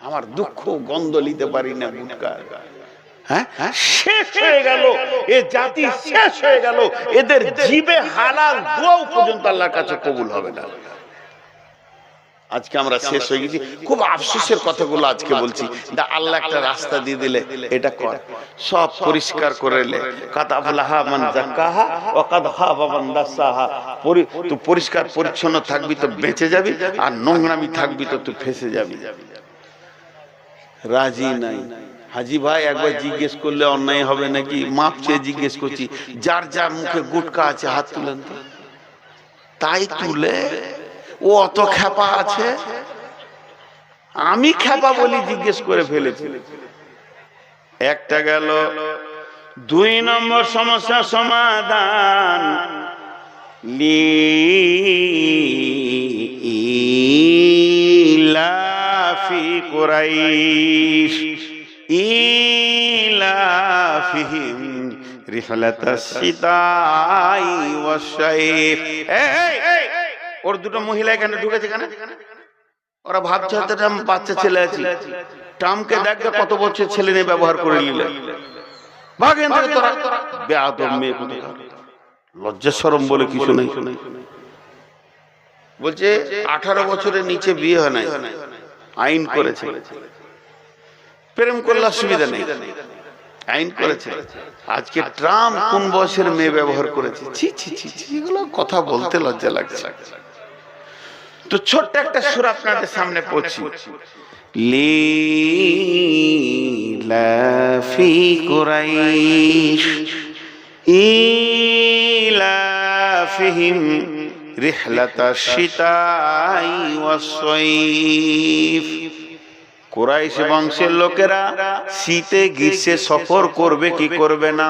আমার দুঃখ গন্ধ নিতে পারি না গুটকা। হ্যাঁ, শেষ হয়ে গেল এ জাতি, শেষ হয়ে গেল। এদের জিবে হালাল দোয়াও পর্যন্ত আল্লাহর কাছে কবুল হবে না। আজকে আমরা শেষ হয়ে গেছি। খুব আফসোসের কথাগুলো আজকে বলছি। আল্লাহ একটা রাস্তা দিয়ে দিলে, এটা কর, সব পরিষ্কার করে লে। কাদ আফলাহা মান যাক্কাহা ওয়া কাদ খাবা মান দাসাহা। তুই পরিষ্কার পরিচ্ছন্ন থাকবি তো বেঁচে যাবি, আর নোংরামি থাকবি তো তুই ফেঁসে যাবি। রাজি নাই। হাজি ভাই একবার জিজ্ঞেস করলে অন্যায় হবে নাকি? মাপ চেয়ে জিজ্ঞেস করছি, যার যার মুখে গুটকা আছে হাত তুলেন তো। তাই তুলে ও অত খ্যাপা আছে, আমি খ্যাপা বলি জিজ্ঞেস করে ফেলেছি। একটা গেল। 2 নম্বর সমস্যা সমাধান, লিলাফি কুরাইশ ইলাফিহিম রিহলাতাস শিতাই ওয়াস সাইফ। এই ওর দুটো মহিলা এখানে ঢুকেছে কেন? ওরা ভাবছে হয়তো বাচ্চা ছেলে আছে, টামকে দেখবে কত বছর ছেলে নিয়ে ব্যবহার করে নিলে। ভাগেন থেকে তোরা বেয়াদব মেয়ে, লজ্জা শরম বলে কিছু নেই। বলছে 18 বছরের নিচে বিয়ে হয় নাই, আইন করেছে। প্রেম করলে অসুবিধা নেই, আইন করেছে। আজকে ট্রাম্প কোন বয়সের মেয়ে ব্যবহার করেছে? ছি ছি ছি, এগুলো কথা বলতে লজ্জা লাগছে। তো ছোট্ট একটা সূরা আপনাদের সামনে পড়ছি, লিলাফি কুরাইশ ইলাফিহিম রিহলাতাশ শিতাই ওয়াস সাইফ। কুরাইশ বংশের লোকেরা শীতে গ্রীষ্মে সফর করবে কি করবে না,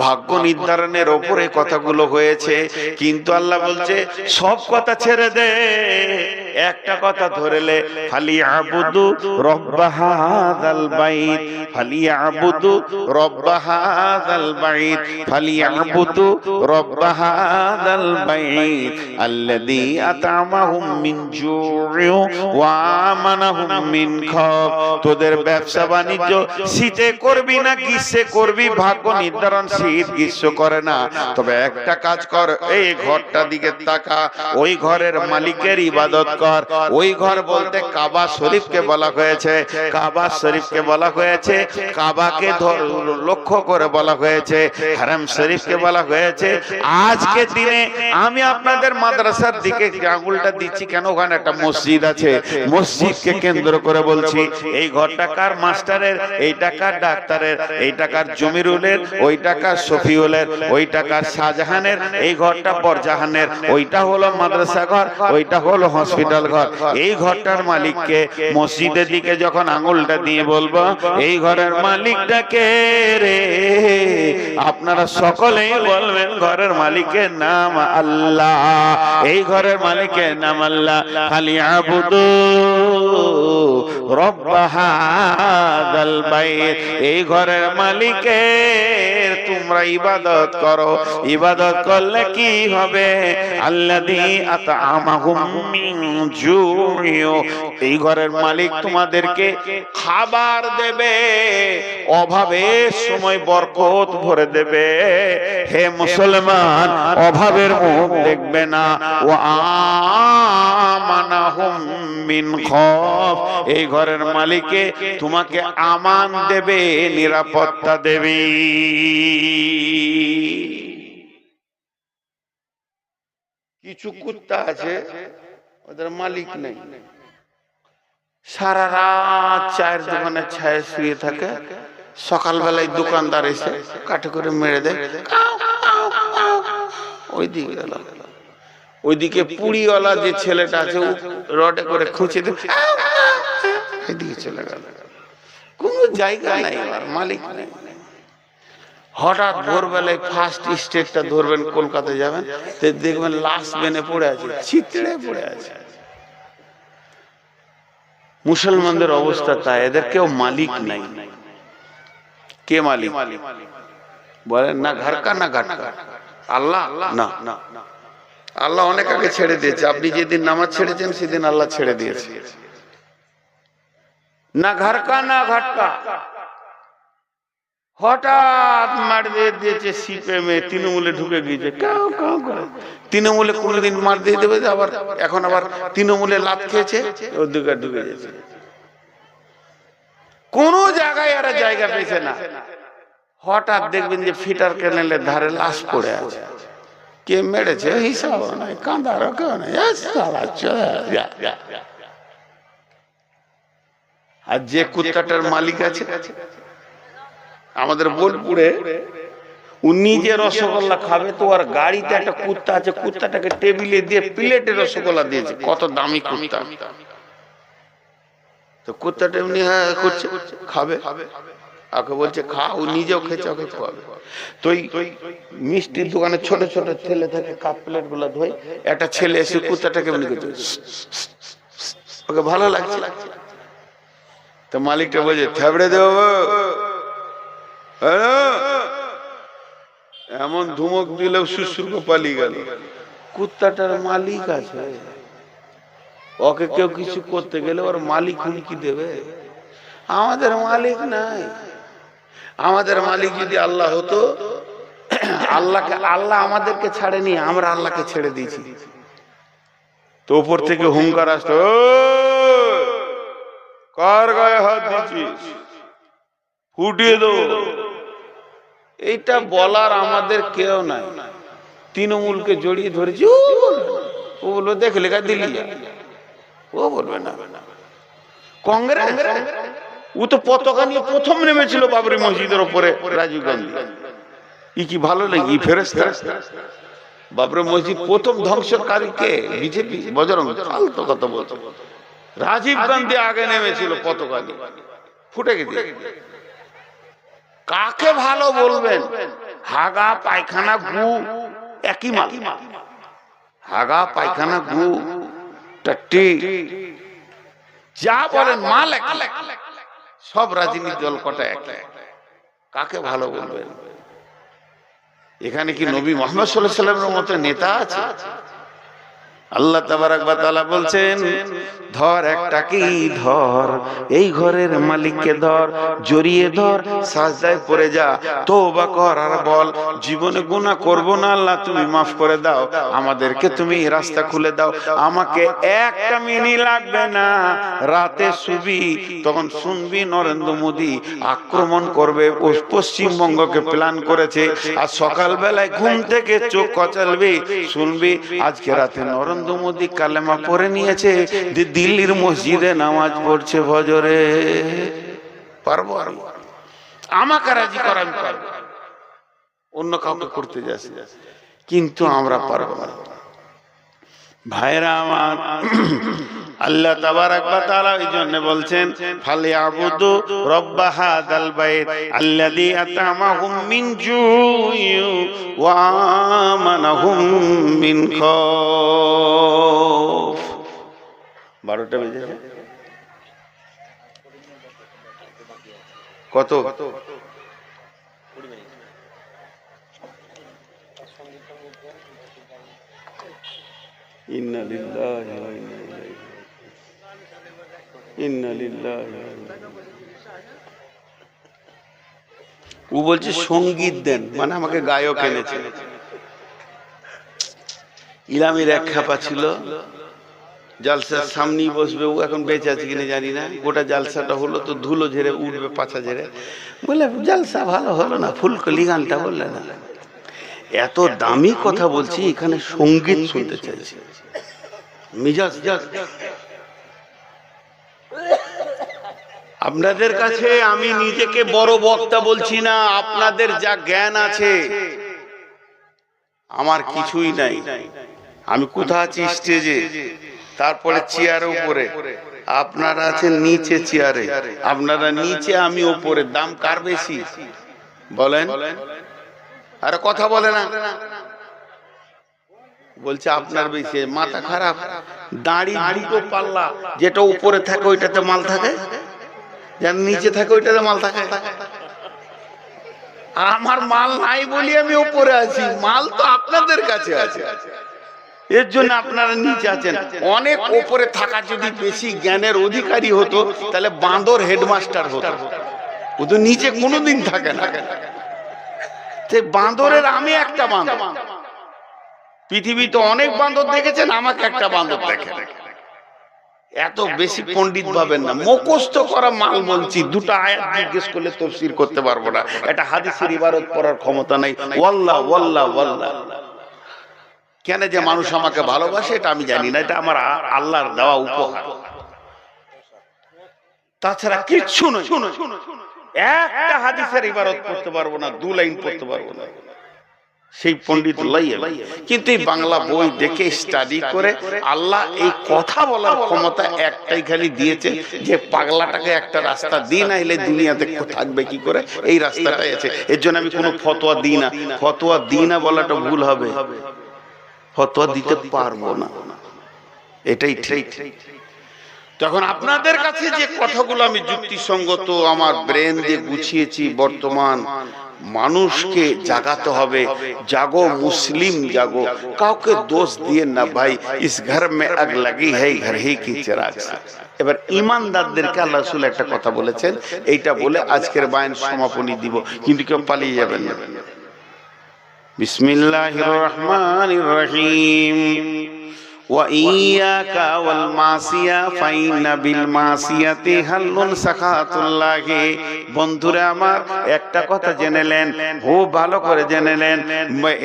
ভাগ্য নির্ধারণের ওপরে কথাগুলো হয়েছে। কিন্তু আল্লাহ বলছে সব কথা ছেড়ে দে, একটা কথা ধরেলে, ফালিয়াবুদু রব্ব হাযাল বাইত, ফালিয়াবুদু রব্ব হাযাল বাইত, ফালিয়াবুদু রব্ব হাযাল বাইত আল্লাযী আত'আমাহুম মিন জু'ইন ওয়া আমানাহুম মিন খাউফ। তোদের ব্যবসা বাণিজ্য শীতে করবি না গ্রীষ্মে করবি, ভাগ্য নির্ধারণ শীত গ্রীষ্ম করে না। তবে একটা কাজ কর, এই ঘরটা দিকে তাকা, ওই ঘরের মালিকের ইবাদত কর। ওই ঘর বলতে কাবা শরীফকে বলা হয়েছে, কাবা শরীফকে বলা হয়েছে, কাবাকে লক্ষ্য করে বলা হয়েছে, হারাম শরীফকে বলা হয়েছে। আজকে দিনে আমি আপনাদের মাদ্রাসার দিকে আঙুলটা দিচ্ছি কেন? ওখানে একটা মসজিদ আছে, মসজিদকে কেন্দ্র করে বলছি এই ঘরটা কার? মাস্টারের, এইটা কার? ডাক্তারের, এইটা কার? জমিরুলের, ওইটা কার? শফিউলের, ওইটা কার? শাহজাহানের, এই ঘরটা বরজাহানের, ওইটা হলো মাদ্রাসা ঘর, ওইটা হলো হসপিটাল ঘর। এই ঘরটার মালিককে মসজিদের দিকে যখন আঙুলটা দিয়ে বলবো এই ঘরের মালিকটা কে রে, আপনারা সকলেই বলবেন ঘরের মালিকের নাম আল্লাহ, এই ঘরের মালিকের নাম আল্লাহ। ফালিয়াবুদু রব্ব হাযাল বাইত, এই ঘরের মালিকের তোমরা ইবাদত করো। ইবাদত করলে কি হবে? আল্লাযী আত'আমাহুম মিন জু'ইন, এই ঘরের মালিক তোমাদেরকে খাবার দেবে, অভাবের সময় বরকত ভরে দেবে। হে মুসলমান, অভাবের মুখ দেখবে না। ওয়া আমানাহুম মিন খাউফ, এই ঘরের মালিকে তোমাকে আমান দেবে, নিরাপত্তা দেবে। কিছু কুত্তা আছে ওদের মালিক নেই, সারা রাত চায়ের দোকানে ছায়ে শুয়ে থাকে, সকালবেলায় দোকানদার এসে কাঠে করে মেরে দেয়, ওইদিকে গেল। ওইদিকে পুড়িওয়ালা যে ছেলেটা আছে রডে করে খুঁচে দেয়, এদিকে চলে গেল। কোন জায়গা নাই, মালিক নেই। হঠাৎ ভোরবেলায় ফার্স্ট স্টেটটা ধরবেন, কলকাতায় যাবেন, দেখবেন লাশ বেনে পড়ে আছে, চিত্রে পড়ে আছে। মুসলমানদের অবস্থা তাই, এদের কেউ মালিক নাই। কে মালিক? বলেন না ঘরকা না ঘাটকা? আল্লাহ না, আল্লাহ অনেক আগে ছেড়ে দিয়েছে। আপনি যেদিন নামাজ ছেড়েছেন সেদিন আল্লাহ ছেড়ে দিয়েছে। না ঘরকা না ঘাটকা। হঠাৎ মার দিয়ে দিয়েছে সিপিএমে, তৃণমূলে ঢুকে গিয়েছে, তৃণমূলে কোনদিন মার দিয়ে দেবে, আবার এখন আবার তৃণমূলে লাত খেয়েছে, ওর দিকে ঢুকে গেছে। কোন জায়গায় আর জায়গা পেয়েছে না। হঠাৎ দেখবেন যে ফিটার ক্যানেলের ধারে লাশ পড়ে আছে, কে মেরেছে হিসাব নাই, কাঁদারও কেউ নাই। আর যে কুত্তাটার মালিক আছে আমাদের বোলপুরে, ও নিজে রসগোল্লা খাবে তো আর গাড়িতে একটা কুত্তা আছে, কুত্তাটাকে টেবিলে দিয়ে প্লেটে রসগোল্লা দিয়েছে, কত দামি কুত্তা। তো কুত্তাটা এমনি হ্যাঁ করছে, খাবে, ওকে বলছে খা, ও নিজেও খেয়েছে, ওকে খাওয়াবে। তো মিষ্টির দোকানে ছোট ছোট ছেলে থাকে, কাপ প্লেট গুলা ধোয়, একটা ছেলে এসে কুত্তাটাকে এমনি করছে, ওকে ভালো লাগছে। তো মালিকটা বলছে থাবড়ে দেবো, এমন ধুমক দিলেও সুসুর করে পালিয়ে গেল। কুত্তাটার মালিক আছে, ওকে কেউ কিছু করতে গেলে ওর মালিক হুমকি দেবে। আমাদের মালিক নাই। আমাদের মালিক যদি আল্লাহ হতো, আল্লাহ আমাদেরকে ছাড়েনি, আমরা আল্লাহকে ছেড়ে দিয়েছি। তো উপর থেকে হুঙ্কার আসতো, কার গায়ে হাত দিচ্ছিস, ফুটিয়ে দেবো। এইটা বলার আমাদের কেউ নাই। তৃণমূলকে জড়িয়ে ধরেছি, ও বলবে দেখলে দিল্লি, ও বলবে না। কংগ্রেস, ও তো পতাকা নিয়ে প্রথম নেমেছিল বাবরি মসজিদের উপরে, রাজীব গান্ধী। ই কি ভালো লাগে, ই ফেরেশতা। বাবরি মসজিদ প্রথম ধ্বংসকারী কে? বিজেপি, বজরং। ফালতু কথা বলতো। রাজীব গান্ধী আগে নেমেছিল পতাকা নিয়ে, ফুটে গেছে। কাকে ভালো বলবেন? হাগা পায়খানা গু একই মাল। হাগা পায়খানা গু টাট্টি যা বলেন মাল এক, সব রাজনীতি দল কটা এক। কাকে ভালো বলবেন? এখানে কি নবী মুহাম্মদ সাল্লাল্লাহু আলাইহি ওয়াসাল্লামের মতো নেতা আছে? আল্লাহ তাবারাক ওয়া তাআলা বলছেন, ধর একটাকে ধর, এই ঘরের মালিককে ধর, জড়িয়ে ধর, সাজদায় পড়ে যা, তওবা কর আর বল জীবনে গুনাহ করব না, আল্লাহ তুমি মাফ করে দাও, আমাদেরকে তুমি রাস্তা খুলে দাও। আমাকে একটা মিনিট লাগবে না, রাতে শুবি, তখন শুনবি নরেন্দ্র মোদী আক্রমণ করবে, পশ্চিমবঙ্গকে প্ল্যান করেছে। আর সকালবেলায় ঘুম থেকে চোখ কচালবি, শুনবি আজকে রাতে নরেন্দ্র মোদী কালেমা পড়ে নিয়েছে, দিল্লির মসজিদে নামাজ পড়ছে ফজরে। পারবো? আমাকে রাজি করা আমি পারবো, অন্য কাউকে করতে যাচ্ছি, কিন্তু আমরা পারবো না। ভাইরা আমার, আল্লাহ তাবারাক ওয়া তাআলা এই জন্য বলছেন, ফালিয়াবুদু রাব্ব হাযাল বাইত আল্লাযী আতামাহুম মিন জুইন ওয়া আমানাহুম মিন খাউফ। 12টা বেজেছে, কত? ইন্না লিল্লাহি ওয়া ইন্না ইলাইহি, ইন্না লিল্লাহি ওয়া ইন্না ইলাইহি। ও বলছে সঙ্গীত দেন, মানে আমাকে গায়ক এনেছে। ইলামের এক খাপা ছিল, জালসার সামনেই বসবে, ও এখন বেঁচে আছে কিনা জানি না। গোটা জালসাটা হলো তো ধুলো ঝেড়ে উঠবে, পাছা ঝেড়ে বলে জালসা ভালো হলো না, ফুলকলি গানটা বললে না। এত দামি কথা বলছি, এখানে সঙ্গীত শুনতে চাইছি। মিজাজ আপনাদের কাছে আমি নিজেকে বড় বক্তা বলছি না, আপনাদের যা জ্ঞান আছে আমার কিছুই নাই। আমি কোথা আছি? স্টেজে, তারপরে চেয়ারের উপরে, আপনারা আছেন নিচে চেয়ারে। আপনারা নিচে, আমি উপরে। দাম কার বেশি বলেন? আরে কথা বলে না, বলছে আপনার বেশি। মাথা খারাপ? দাড়ি দুটো পাল্লা, যেটা উপরে থাকে ওইটাতে মাল থাকে, যার নিচে থাকে ওইটাতে মাল থাকে। আমার মাল নাই বলি আমি উপরে আছি, মাল তো আপনাদের কাছে আছে, এর জন্য আপনারা নিচে আছেন। অনেক উপরে থাকা যদি বেশি জ্ঞানের অধিকারী হতো, তাহলে বাঁদর হেডমাস্টার হতো। ও তো নিচে কোনোদিন থাকে না। বাঁদরের আমি একটা বাঁদর। পৃথিবীতে অনেক বাঁদর দেখেছেন, আমাকে একটা বাঁদর দেখে। এত বেশি পণ্ডিত ভাবেন না, মুখস্থ করা মাল বলছি। দুটো আয়াত জিজ্ঞেস করলে তাফসীর করতে পারবো না, এটা হাদিসের ইবারত পড়ার ক্ষমতা নাই। ওয়াল্লাহ ওয়াল্লাহ ওয়াল্লাহ। কেন যে মানুষ আমাকে ভালোবাসে এটা আমি জানি না, এটা আমার আল্লাহর দেওয়া উপহার, তাছাড়া কিচ্ছু নয়। একটা হাদিসের ইবারত পড়তে পারবো না, 2 লাইন পড়তে পারবো না। সেই পণ্ডিতুল্লাহ। কিন্তু এই বাংলা বই দেখে স্টাডি করে আল্লাহ এই কথা বলার ক্ষমতা একটাই খালি দিয়েছে, যে পাগলাটাকে একটা রাস্তা দিই না এলে দুনিয়াতে থাকবে কি করে, এই রাস্তাটাই আছে। এর জন্য আমি কোনো ফতোয়া দিই না। ফতোয়া দিই না বলাটা ভুল হবে, ফতোয়া দিতে পারবো না, এটাই ঠিক। তখন আপনাদের কাছে যে কথাগুলো আমি যুক্তিসঙ্গত আমার ব্রেন দিয়ে গুছিয়েছি, বর্তমান মানুষকে জাগাতে হবে, জাগো মুসলিম জাগো, কাউকে দোষ দিয়ে না ভাই, ইস ঘর মে আগ লাগি है घर ही की चिराग से। এবার ইমানদারদেরকে আল্লাহ রাসূল একটা কথা বলেছেন, এইটা বলে আজকের বায়ান সমাপনী দিব, কিন্তু কেউ পালিয়ে যাবেন না। বিসমিল্লাহির রহমানির রহিম। وَإِيَّاكَ وَالْمَعْصِيَةَ فَإِنَّ بِالْمَعْصِيَةِ حَلٌّ سَخَطُ اللَّهِ। বন্ধুরা আমার, একটা কথা জেনেলেন, খুব ভালো করে জেনেলেন,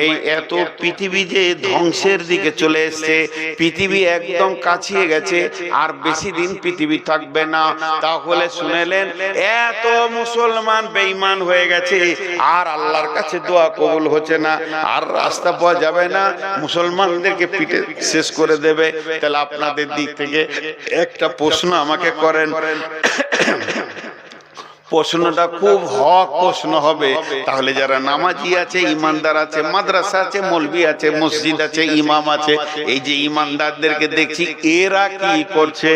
এই এত পৃথিবী যে ধ্বংসের দিকে চলে এসেছে, পৃথিবী একদম কাছিয়ে গেছে, আর বেশি দিন পৃথিবী থাকবে না। তাহলে শুনেলেন, এত মুসলমান বেঈমান হয়ে গেছে, আর আল্লাহর কাছে দোয়া কবুল হচ্ছে না, আর রাস্তা পাওয়া যাবে না, মুসলমানদেরকে পিটে শেষ করে দেবে। তাহলে আপনাদের দিক থেকে একটা প্রশ্ন আমাকে করেন, প্রশ্নটা খুব হক প্রশ্ন হবে। তাহলে যারা নামাজি আছে, ইমানদার আছে, মাদ্রাসা আছে, মৌলবি আছে, মসজিদ আছে, ইমাম আছে, এই যে ইমানদারদেরকে দেখছি, এরা কি করছে?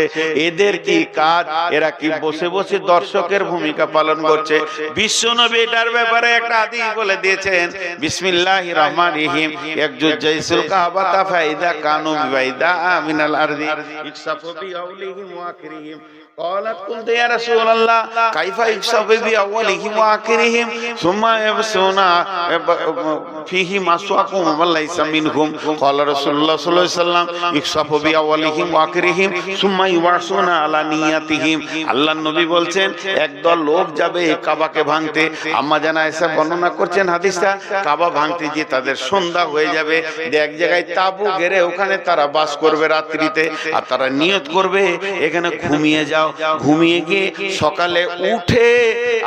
এদের কি কাজ? এরা কি বসে বসে দর্শকের ভূমিকা পালন করছে? বিশ্বনবী এটার ব্যাপারে একটা হাদিস বলে দিয়েছেন, বিসমিল্লাহির রহমানির রহিম, একজু জাইসুল কাবাতা ফাইদা কানু বিবাইদা মিনাল আরদি ইকসাফু বিআউলিহিম ওয়া আখিরিহিম। قالت قلت يا رسول الله كيف يكسب بأولهم وآخرهم ثم يبصون فيهم أسواقهم وليس منهم قال رسول الله صلى الله عليه وسلم يكسب بأولهم وآخرهم ثم يبصون على نياتهم। আল্লাহ নবী বলছেন, একদল লোক যাবে কাবাকে ভাঙতে। আম্মা জান আয়েশা বর্ণনা করছেন হাদিসটা, কাবা ভাঙতে গিয়ে তাদের সন্ধ্যা হয়ে যাবে, এক জায়গায় তাবু ঘেরে ওখানে তারা বাস করবে রাত্রিতে, আর তারা নিয়ত করবে এখানে ঘুমিয়ে যাও। ঘুমিয়ে গিয়ে সকালে উঠে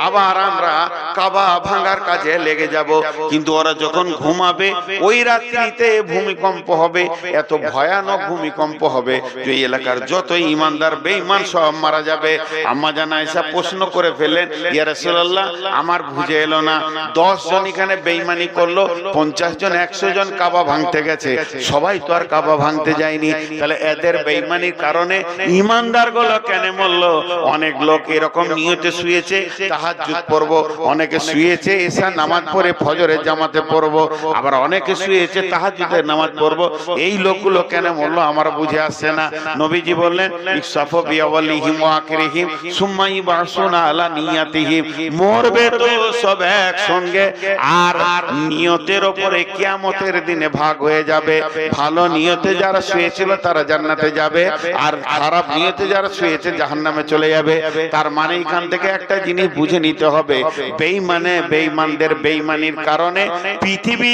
আবার আমরা কাবা ভাঙার কাজে লেগে যাব। কিন্তু ওরা যখন ঘুমাবে, ওই রাত্রিতে ভূমিকম্প হবে, এত ভয়ানক ভূমিকম্প হবে যে এলাকার যত ইমানদার বেঈমান সব মারা যাবে। আম্মা জান আয়েশা প্রশ্ন করে ফেলেন, ইয়া রাসূলুল্লাহ, আমার বুঝে এলো না, 10 জন এখানে বেঈমানি করলো, 50 জন 100 জন কাবা ভাঙতে গেছে, সবাই তো আর কাবা ভাঙতে যায়নি, তাহলে এদের বেঈমানির কারণে ইমানদার গুলো কেন মরলো? অনেক লোক এরকম নিয়তে শুয়েছে তাহাজ্জুদ পড়ব, অনেকে শুয়েছে এশা নামাজ পড়ে ফজরের জামাতে পড়ব, আবার অনেকে শুয়েছে তাহাজ্জুদের নামাজ পড়ব। এই লোকগুলো কেন মরলো আমার বুঝে আসছে না। নবীজি বললেন, ইকসাফু বিআওয়ালিহিম ওয়া আখিরিহিম সুম্মা ইবাসুনা আলা নিয়াতিহিম। মরবে তো সব একসঙ্গে, আর নিয়তের উপরে কিয়ামতের দিনে ভাগ হয়ে যাবে। ভালো নিয়তে যারা শুয়েছিল তারা জান্নাতে যাবে, আর খারাপ নিয়তে যারা শুয়েছে জাহান্নামে চলে যাবে। তার মানে এখান থেকে একটা জিনিস বুঝে নিতে হবে, বেঈমানে বেঈমানদের বেঈমানির কারণে পৃথিবী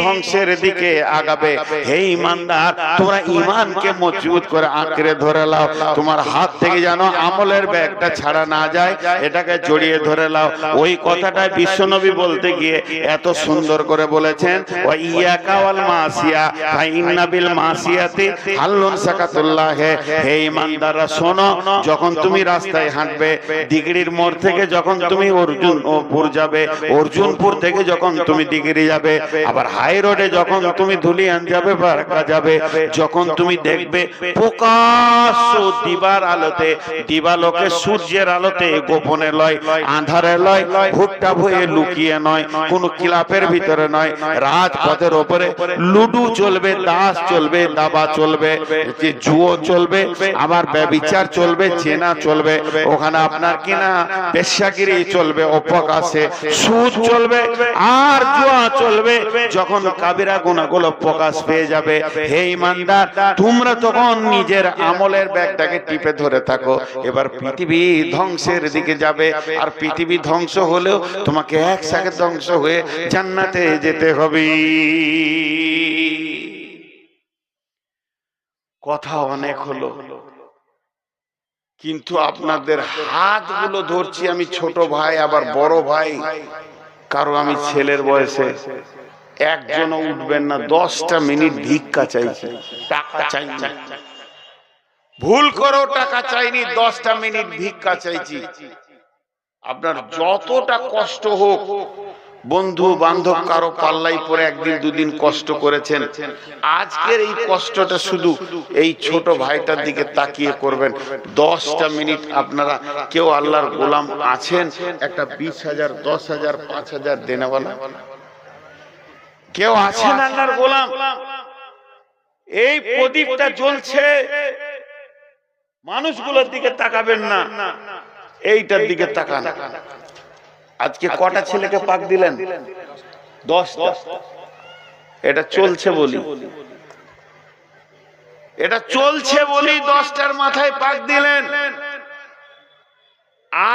ধ্বংসের দিকে আগাবে। হে ঈমানদার, তোমরা ঈমানকে মজবুত করে আঁকড়ে ধরে নাও, তোমার হাত থেকে যেন আমলের ব্যাগটা ছাড়া না যায়, এটাকে জড়িয়ে ধরে নাও। ওই কথাটা বিশ্বনবী বলতে গিয়ে এত সুন্দর করে বলেছেন, ওয়া ইয়াকা ওয়াল মাসিয়া ফাইন্না বিল মাসিয়াতি হাল্লুন সাকাতুল্লাহ। হে ঈমানদাররা শোনো, যখন তুমি রাস্তায় হাঁটবে, দিগড়ির মোড় থেকে যখন তুমি অর্জুনপুর যাবে, অর্জুনপুর থেকে যখন তুমি দিগড়ি যাবে, আবার হাই রোডে যখন তুমি ধুলিয়ান যাবে, বারাকা যাবে, যখন তুমি দেখবে প্রকাশ্য দিবার আলোতে, দিবালোকে সূর্যের আলোতে, গোপনে লয়, আঁধারে লয়, ভুট্টা ভয়ে লুকিয়ে নয়, কোন ক্লাবের ভিতরে নয়, রাজপথের ওপরে লুডু চলবে, তাস চলবে, দাবা চলবে, জুয়ো চলবে, আবার ব্যভিচার চলবে, চেনা চলবে, ওখানে আপনার কিনা বেশ্যাগিরি চলবে, অপকাশে সুদ চলবে, আর জুয়া চলবে। যখন কাবিরা গুনাহগুলো প্রকাশ পেয়ে যাবে, হে ঈমানদার, তোমরা তখন নিজের আমলের ব্যাগটাকে টিপে ধরে থাকো। এবার পৃথিবী ধ্বংসের দিকে যাবে, আর পৃথিবী ধ্বংস হলেও তোমাকে একসাথে ধ্বংস হয়ে জান্নাতে যেতে হবে। কথা অনেক হলো, কিন্তু আপনাদের হাতগুলো ধরছি আমি, ছোট ভাই আবার বড় ভাই, কারো আমি ছেলের বয়সে, একজনও উঠবেন না, 10টা মিনিট ভিক্ষা চাইছি, টাকা চাই না, ভুল করো টাকা চাইনি, 10টা মিনিট ভিক্ষা চাইছি। আপনার যতটা কষ্ট হোক, বন্ধু বান্ধব কারো পাল্লাই পরে একদিন দুদিন কষ্ট করেছেন, আজকের এই কষ্টটা শুধু এই ছোট ভাইটার দিকে তাকিয়ে করবেন। 10টা মিনিট আপনারা কেউ আল্লাহর গোলাম আছেন একটা 20,000, 10,000, 5,000 দেনেওয়ালা কেউ আছেন আল্লাহর গোলাম? এই প্রদীপটা জ্বলছে, মানুষগুলোর দিকে তাকাবেন না, এইটার দিকে তাকান। আজকে কটা ছেলেকে পাক দিলেন? 10টা। এটা চলছে বলি, এটা চলছে বলি 10টার মাথায় পাক দিলেন।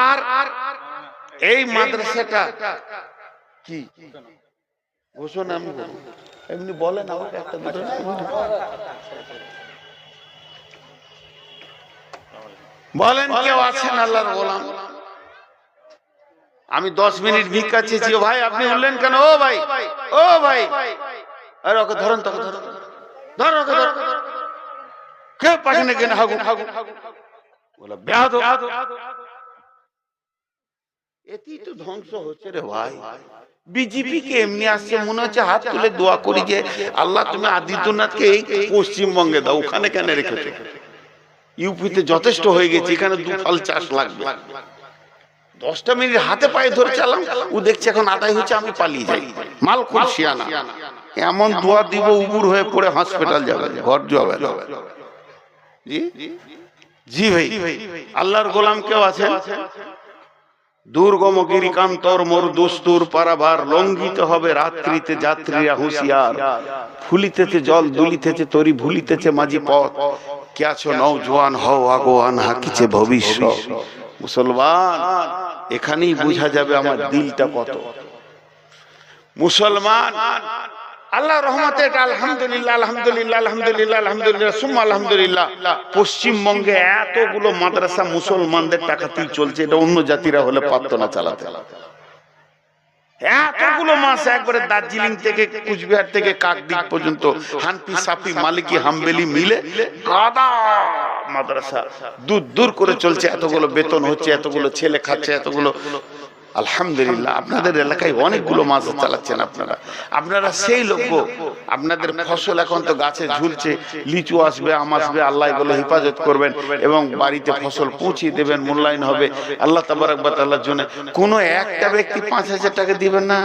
আর এই মাদ্রাসাটা কি ঘোষণা আমি এমনি বলেন আমাকে একটা দুটো বলেন, কেউ আছেন আল্লাহর গোলাম? আমি 10 মিনিট ভিক্ষা চেয়েছি, ভাই আপনি উঠলেন কেন? ও ভাই, ও ভাই, আরে ওকে ধরুন, তোকে ধরুন, ধরো ওকে, ধরো, কে পাখনে কেন হাগু বলা বেয়াদ। এতেই তো ধ্বংস হচ্ছে রে ভাই। বিজেপি কে এমনি আসছে, মনে হচ্ছে হাত তুলে দোয়া করি যে আল্লাহ তুমি আদিত্যনাথকে এই পশ্চিমবঙ্গে দাও, ওখানে কেন রেখেছো? ইউপিতে যথেষ্ট হয়ে গেছে, এখানে 2 ফাল চাষ লাগবে। 10টা মিনিট হাতে পায়ে ধরে চালাম, ও দেখছে এখন আদায় হচ্ছে, আমি পালিয়ে যাই। মাল খুব শিয়ানা, এমন দোয়া দিব উবুর হয়ে পড়ে হসপিটাল যাবে, ঘর যাবে। জি জি ভাই, আল্লাহর গোলাম কেউ আছে? দুর্গম গিরিকান্তর মোর দুস্তুর পারাবার, লঙ্ঘিত হবে রাত্রিতে যাত্রীরা হুঁশিয়ার, ফুলিতেছে জল দুলিতেছে তরি, ভুলিতেছে মাঝি পথ, কে আছো নওজোয়ান হও আগোয়ান, হাকিছে ভবিষ্যৎ। মুসলমান, এখানেই বোঝা যাবে আমার দিলটা কত মুসলমান। আল্লাহ রহমতে আলহামদুলিল্লাহ, আলহামদুলিল্লাহ, আলহামদুলিল্লাহ, আলহামদুলিল্লাহ, সুম্মা আলহামদুলিল্লাহ। পশ্চিমবঙ্গে এতগুলো মাদ্রাসা মুসলমানদের টাকাতেই চলছে, এটা অন্য জাতিরা হলে পারত না চালাতে। এতগুলো মাস একবারে দার্জিলিং থেকে কুচবিহার থেকে কাকদ্বীপ পর্যন্ত হানফি, সাফি, মালিকি, হাম্বেলি মিলে গাদা মাদ্রাসা দূর দূর করে চলছে। এতগুলো বেতন হচ্ছে, এতগুলো ছেলে খাচ্ছে, এতগুলো আলহামদুলিল্লাহ। আপনাদের এলাকায় অনেকগুলো মাছ চালাচ্ছেন আপনারা, আপনারা সেই লোক। আপনাদের ফসল এখন তো গাছে ঝুলছে, লিচু আসবে, আম আসবে, আল্লাহ এগুলো হেফাজত করবেন এবং বাড়িতে ফসল পৌঁছিয়ে দেবেন, মূল্যায়ন হবে আল্লাহ তাবারক ওয়া তাআলার জন্য। কোনো একটা ব্যক্তি 5,000 টাকা দিবেন না।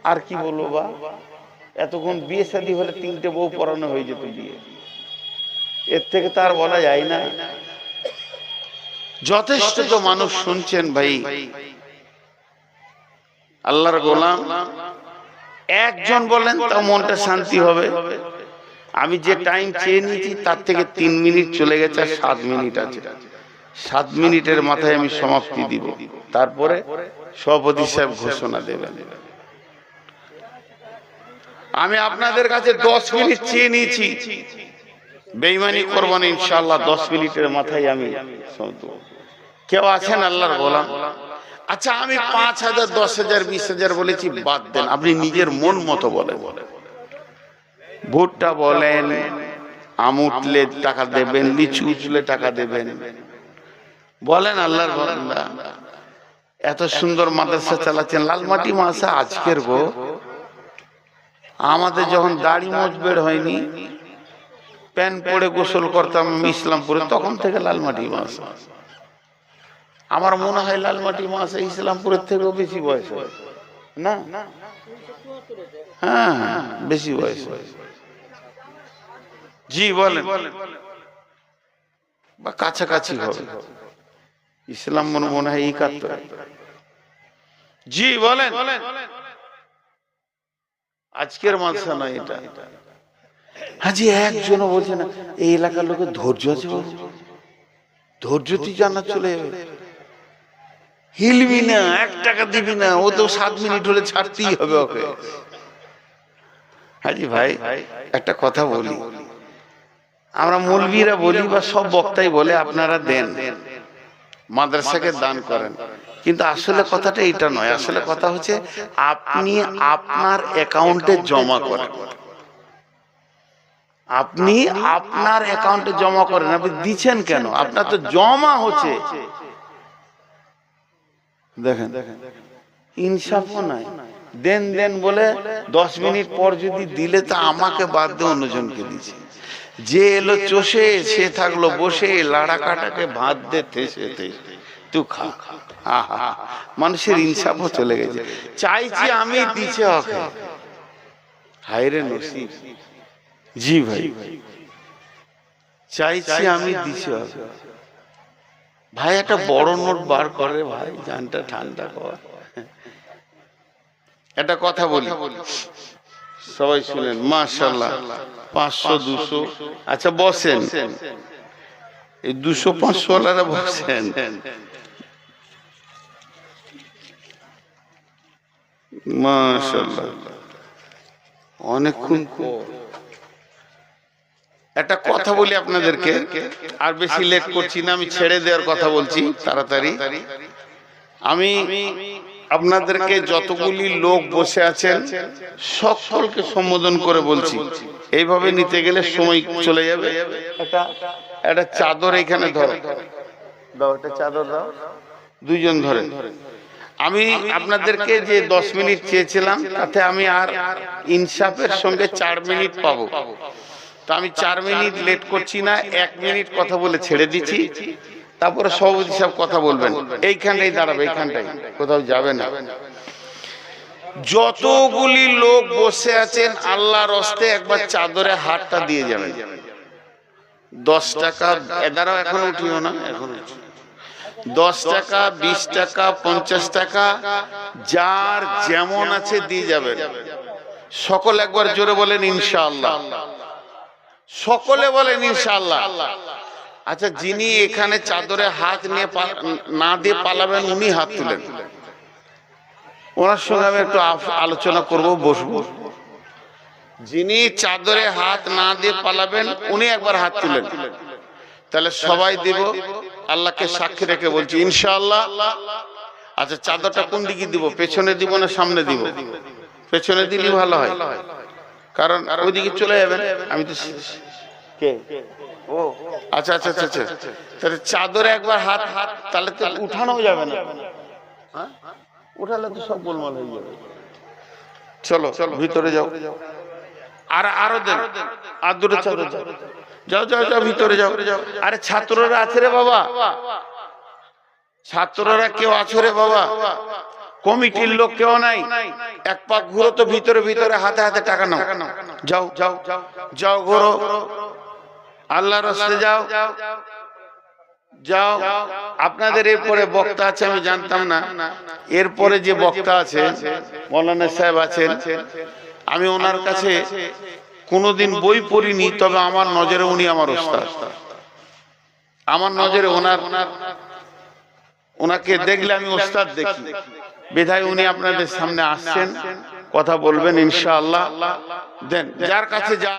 আর কি বলবো বা, এতক্ষণ বিয়ে শাদী হলে 3টে বউ পড়ানো হয়ে যেত বিয়ে, এর থেকে তার বলা যায় না। যথেষ্ট তো মানুষ শুনছেন ভাই। আল্লাহর গোলাম একজন বলেন তাও মনটা শান্তি হবে। আমি যে টাইম চেয়ে নিয়েছি তার থেকে 3 মিনিট চলে গেছে, 7 মিনিট আছে। 7 মিনিটের মাথায় আমি সমাপ্তি দিব, তারপরে সভাপতি সাহেব ঘোষণা দেবেন। আমি আপনাদের কাছে 10 মিনিট চেয়ে নিয়েছি, বেঈমানি করব না ইনশাআল্লাহ। 10 মিনিটের মাথায় আমি কেউ আছেন আল্লাহর গোলাম? আচ্ছা, আমি 5,000, 10,000, 20,000 বলেছি, বাদ দেন, আপনি নিজের মন মতো বলেন। ভুট্টা বলেন, আম উঠলে টাকা দেবেন, লিচু উঠলে টাকা দেবেন, বলেন আল্লাহর বান্দা। এত সুন্দর মাদ্রাসা চালাচ্ছেন, লালমাটি মাদ্রাসা আজকের গো। আমাদের যখন দাড়ি মোচ বের হয়নি, প্যান্ট পরে গোসল করতাম ইসলামপুরে, তখন থেকে লালমাটি মাদ্রাসা। আমার মনে হয় লালমাটি মাদ্রাসা ইসলামপুরের থেকেও বেশি বয়স না? হ্যাঁ, বেশি বয়স। জি বলেন, বা কাছাকাছি হবে। ইসলাম মনে হয় 71। জি বলেন, আজকের মাদ্রাসা নয় এটা। হাজি একজনও বলছে না এই এলাকার লোকের ধৈর্য আছে, ধৈর্য তুই জানা চলে যাবে, হিলবি না, 1 টাকা দিবি না, ও তো 7 মিনিট হলে ছাড়তেই হবে ওকে। হাজি ভাই একটা কথা বলি, আমরা মৌলবীরা বলি বা সব বক্তাই বলে আপনারা দেন, মাদ্রাসাকে দান করেন, কিন্তু আসলে কথাটা এটা নয়, আসলে কথা হচ্ছে আপনি আপনার অ্যাকাউন্টে জমা করেন, আপনি আপনার অ্যাকাউন্টে জমা করেন। আপনি দিচ্ছেন কেন? আপনার তো জমা হচ্ছে। দেখেন ইনসাফও নাই, দেন দেন বলে 10 মিনিট পর যদি দিলে তা আমাকে বাদ দিয়ে অন্যজনকে দিচ্ছে। যে এলো চষে সে থাকলো বসে, লাড়া কাটাকে ভাত দে থেসে থেসে তুই খা। আহা, মানুষের ইনসাফও চলে গেছে। চাইছি আমি দিছে ওকে, হায় রে নসিব। জি ভাই, চাইছি আমি দিছে ওকে। ভাই একটা বড় নোট বার করে ভাই, জানটা ঠান্ডা কর। একটা কথা বলি, সবাই শুনেন। মাশাআল্লাহ 500 200, আচ্ছা বসেন, এই 200 500 ওয়ালারা বসেন। মাশাআল্লাহ অনেকক্ষণ পর একটা কথা বলি আপনাদেরকে, আর বেশি লেট করছি না, আমি ছেড়ে দেওয়ার কথা বলছি তাড়াতাড়ি। আমি আপনাদেরকে যতগুলি লোক বসে আছেন সকলকে সম্বোধন করে বলছি, এইভাবে নিতে গেলে সময় চলে যাবে। একটা চাদর এখানে ধরো, দাও একটা চাদর দাও, দুইজন ধরে। আমি আপনাদেরকে যে 10 মিনিট চেয়েছিলাম তাতে আমি আর ইনসাফের সঙ্গে 4 মিনিট পাবো, তো আমি 4 মিনিট লেট করছি না, 1 মিনিট কথা বলে ছেড়ে দিচ্ছি। তারপরে সভাপতি সাহেব কথা বলবেন, এইখানটাই দাঁড়াবে, এইখানটাই, কোথাও যাবে না। যতগুলি লোক বসে আছেন আল্লাহর হস্তে একবার চাদরে হাতটা দিয়ে যাবেন। 10 টাকা এদারাও এখন উঠিও না, এখন 10 টাকা 20 টাকা 50 টাকা যার যেমন আছে দিয়ে যাবেন। সকল একবার জোরে বলেন ইনশাআল্লাহ, সকলে বলেন ইনশাআল্লাহ। আচ্ছা, যিনি এখানে চাদরে হাত নিয়ে না দিয়ে পালাবেন উনি হাত তুলেন, ওনার সঙ্গে আমি একটু আলোচনা করব, বসবো। যিনি চাদরে হাত না দিয়ে পালাবেন উনি একবার হাত তুলেন, তাহলে সবাই দিব। আল্লাহকে সাক্ষী রেখে বলছি ইনশাআল্লাহ। আচ্ছা, চাদরটা কোন দিকে দিব? পেছনে দিব না সামনে দিব? পেছনে দিলে ভালো হয়, কারণ ওইদিকে চলে যাবেন। আমি তো কে ও আচ্ছা আচ্ছা আচ্ছা আচ্ছা, তাহলে চাদরে একবার হাত, তাহলে তো উঠানো যাবে না, উঠালে তো সব গোলমাল হয়ে যাবে। চলো ভিতরে যাও, আর আরো দেন, আর দুটো চাদর যাও যাও যাও ভিতরে যাও। আরে ছাত্ররা আছে রে বাবা, ছাত্ররা কেউ আছে রে বাবা, কমিটির লোক কেউ নাই? এক পাক ঘুরো তো ভিতরে ভিতরে, হাতে হাতে টাকা নাও, যাও যাও যাও ঘুরো, আল্লাহর রাস্তায় যাও যাও। আপনাদের এরপরে বক্তা আছে, আমি জানতাম না, এরপরে যে বক্তা আছে মৌলানা সাহেব আছেন, আমি ওনার কাছে কোনোদিন বই পড়িনি, তবে আমার নজরে উনি আমার ওস্তাদ, আমার নজরে ওনাকে দেখলে আমি ওস্তাদ দেখি, বিধায় উনি আপনাদের সামনে আসছেন, কথা বলবেন ইনশাআল্লাহ। দেন যার কাছে যা